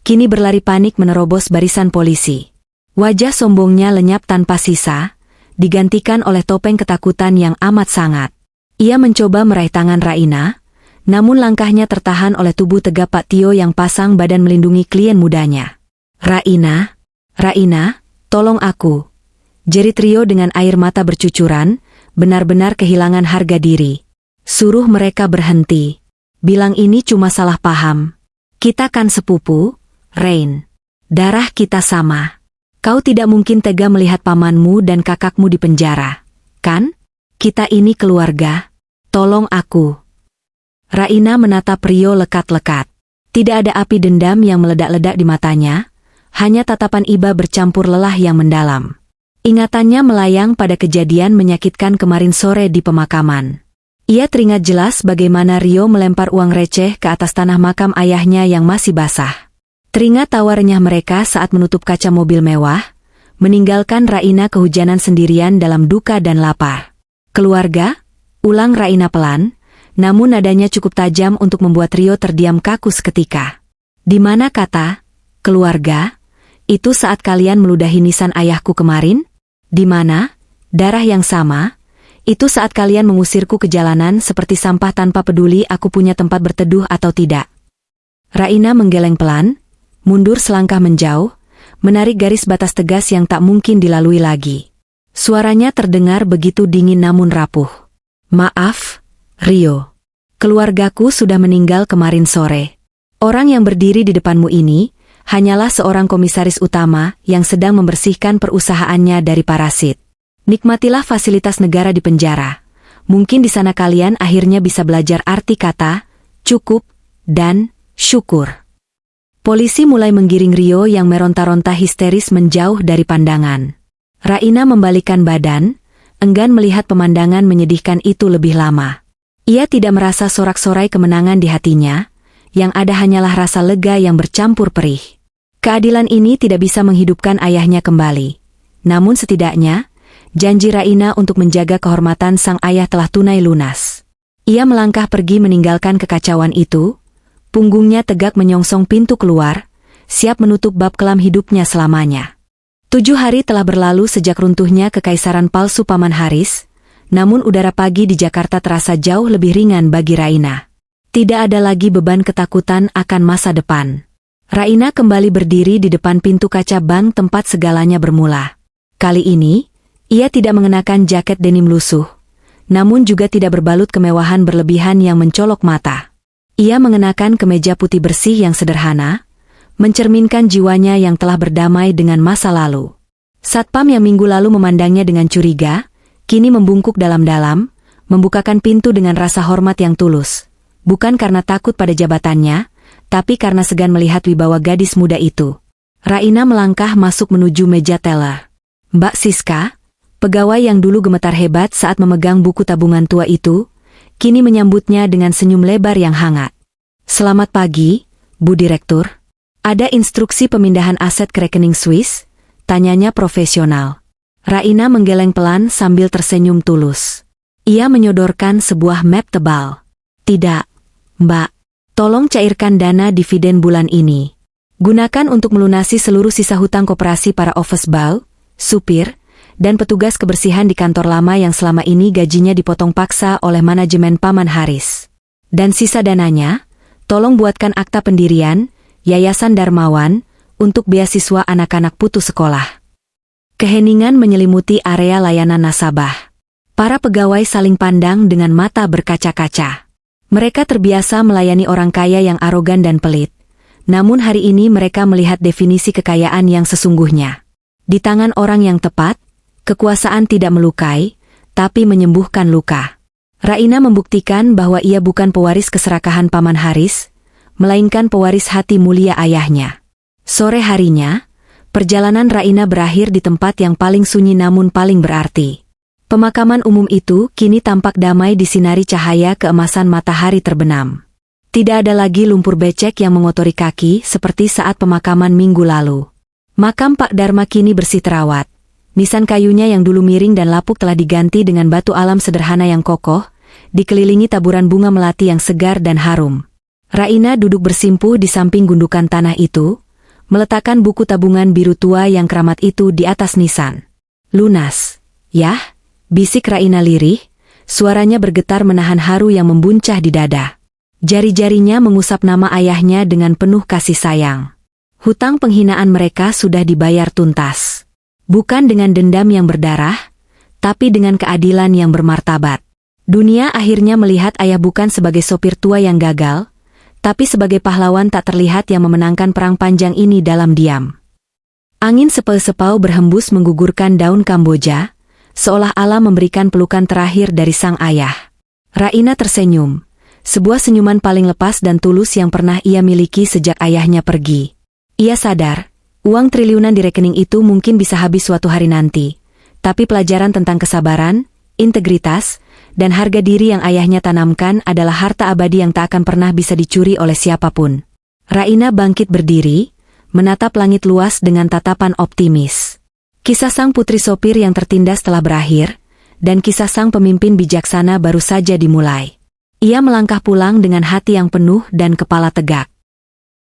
S1: kini berlari panik menerobos barisan polisi. Wajah sombongnya lenyap tanpa sisa, digantikan oleh topeng ketakutan yang amat sangat. Ia mencoba meraih tangan Raina, namun langkahnya tertahan oleh tubuh tegap Pak Tio yang pasang badan melindungi klien mudanya. Raina, tolong aku. Jerit Rio dengan air mata bercucuran, benar-benar kehilangan harga diri. Suruh mereka berhenti. Bilang ini cuma salah paham. Kita kan sepupu, Rain. Darah kita sama. Kau tidak mungkin tega melihat pamanmu dan kakakmu di penjara, kan? Kita ini keluarga. Tolong aku. Raina menatap Rio lekat-lekat. Tidak ada api dendam yang meledak-ledak di matanya, hanya tatapan iba bercampur lelah yang mendalam. Ingatannya melayang pada kejadian menyakitkan kemarin sore di pemakaman. Ia teringat jelas bagaimana Rio melempar uang receh ke atas tanah makam ayahnya yang masih basah. Teringat tawa renyah mereka saat menutup kaca mobil mewah, meninggalkan Raina kehujanan sendirian dalam duka dan lapar. Keluarga? Ulang Raina pelan, namun nadanya cukup tajam untuk membuat Rio terdiam kaku seketika. Di mana kata, keluarga? Itu saat kalian meludahi nisan ayahku kemarin? Di mana? Darah yang sama? Itu saat kalian mengusirku ke jalanan seperti sampah tanpa peduli aku punya tempat berteduh atau tidak. Raina menggeleng pelan, mundur selangkah menjauh, menarik garis batas tegas yang tak mungkin dilalui lagi. Suaranya terdengar begitu dingin namun rapuh. Maaf, Rio. Keluargaku sudah meninggal kemarin sore. Orang yang berdiri di depanmu ini hanyalah seorang komisaris utama yang sedang membersihkan perusahaannya dari parasit. Nikmatilah fasilitas negara di penjara. Mungkin di sana kalian akhirnya bisa belajar arti kata, cukup, dan syukur. Polisi mulai menggiring Rio yang meronta-ronta histeris menjauh dari pandangan. Raina membalikkan badan, enggan melihat pemandangan menyedihkan itu lebih lama. Ia tidak merasa sorak-sorai kemenangan di hatinya, yang ada hanyalah rasa lega yang bercampur perih. Keadilan ini tidak bisa menghidupkan ayahnya kembali. Namun setidaknya, janji Raina untuk menjaga kehormatan sang ayah telah tunai lunas. Ia melangkah pergi meninggalkan kekacauan itu, punggungnya tegak menyongsong pintu keluar, siap menutup bab kelam hidupnya selamanya. 7 hari telah berlalu sejak runtuhnya kekaisaran palsu Paman Haris, namun udara pagi di Jakarta terasa jauh lebih ringan bagi Raina. Tidak ada lagi beban ketakutan akan masa depan. Raina kembali berdiri di depan pintu kaca bank tempat segalanya bermula. Kali ini, ia tidak mengenakan jaket denim lusuh, namun juga tidak berbalut kemewahan berlebihan yang mencolok mata. Ia mengenakan kemeja putih bersih yang sederhana, mencerminkan jiwanya yang telah berdamai dengan masa lalu. Satpam yang minggu lalu memandangnya dengan curiga, kini membungkuk dalam-dalam, membukakan pintu dengan rasa hormat yang tulus. Bukan karena takut pada jabatannya, tapi karena segan melihat wibawa gadis muda itu. Raina melangkah masuk menuju meja teller. Mbak Siska, pegawai yang dulu gemetar hebat saat memegang buku tabungan tua itu, kini menyambutnya dengan senyum lebar yang hangat. Selamat pagi, Bu Direktur. Ada instruksi pemindahan aset ke rekening Swiss? Tanyanya profesional. Raina menggeleng pelan sambil tersenyum tulus. Ia menyodorkan sebuah map tebal. Tidak, Mbak. Tolong cairkan dana dividen bulan ini. Gunakan untuk melunasi seluruh sisa hutang koperasi para office boy, supir, dan petugas kebersihan di kantor lama yang selama ini gajinya dipotong paksa oleh manajemen Paman Haris. Dan sisa dananya, tolong buatkan akta pendirian, Yayasan Darmawan, untuk beasiswa anak-anak putus sekolah. Keheningan menyelimuti area layanan nasabah. Para pegawai saling pandang dengan mata berkaca-kaca. Mereka terbiasa melayani orang kaya yang arogan dan pelit. Namun hari ini mereka melihat definisi kekayaan yang sesungguhnya. Di tangan orang yang tepat, kekuasaan tidak melukai, tapi menyembuhkan luka. Raina membuktikan bahwa ia bukan pewaris keserakahan Paman Haris, melainkan pewaris hati mulia ayahnya. Sore harinya, perjalanan Raina berakhir di tempat yang paling sunyi namun paling berarti. Pemakaman umum itu kini tampak damai disinari cahaya keemasan matahari terbenam. Tidak ada lagi lumpur becek yang mengotori kaki seperti saat pemakaman minggu lalu. Makam Pak Dharma kini bersih terawat. Nisan kayunya yang dulu miring dan lapuk telah diganti dengan batu alam sederhana yang kokoh, dikelilingi taburan bunga melati yang segar dan harum. Raina duduk bersimpuh di samping gundukan tanah itu, meletakkan buku tabungan biru tua yang keramat itu di atas nisan. Lunas, yah, bisik Raina lirih, suaranya bergetar menahan haru yang membuncah di dada. Jari-jarinya mengusap nama ayahnya dengan penuh kasih sayang. Hutang penghinaan mereka sudah dibayar tuntas. Bukan dengan dendam yang berdarah, tapi dengan keadilan yang bermartabat. Dunia akhirnya melihat ayah bukan sebagai sopir tua yang gagal, tapi sebagai pahlawan tak terlihat yang memenangkan perang panjang ini dalam diam. Angin sepau-sepau berhembus menggugurkan daun Kamboja, seolah alam memberikan pelukan terakhir dari sang ayah. Raina tersenyum, sebuah senyuman paling lepas dan tulus yang pernah ia miliki sejak ayahnya pergi. Ia sadar, uang triliunan di rekening itu mungkin bisa habis suatu hari nanti, tapi pelajaran tentang kesabaran, integritas, dan harga diri yang ayahnya tanamkan adalah harta abadi yang tak akan pernah bisa dicuri oleh siapapun. Raina bangkit berdiri, menatap langit luas dengan tatapan optimis. Kisah sang putri sopir yang tertindas telah berakhir, dan kisah sang pemimpin bijaksana baru saja dimulai. Ia melangkah pulang dengan hati yang penuh dan kepala tegak.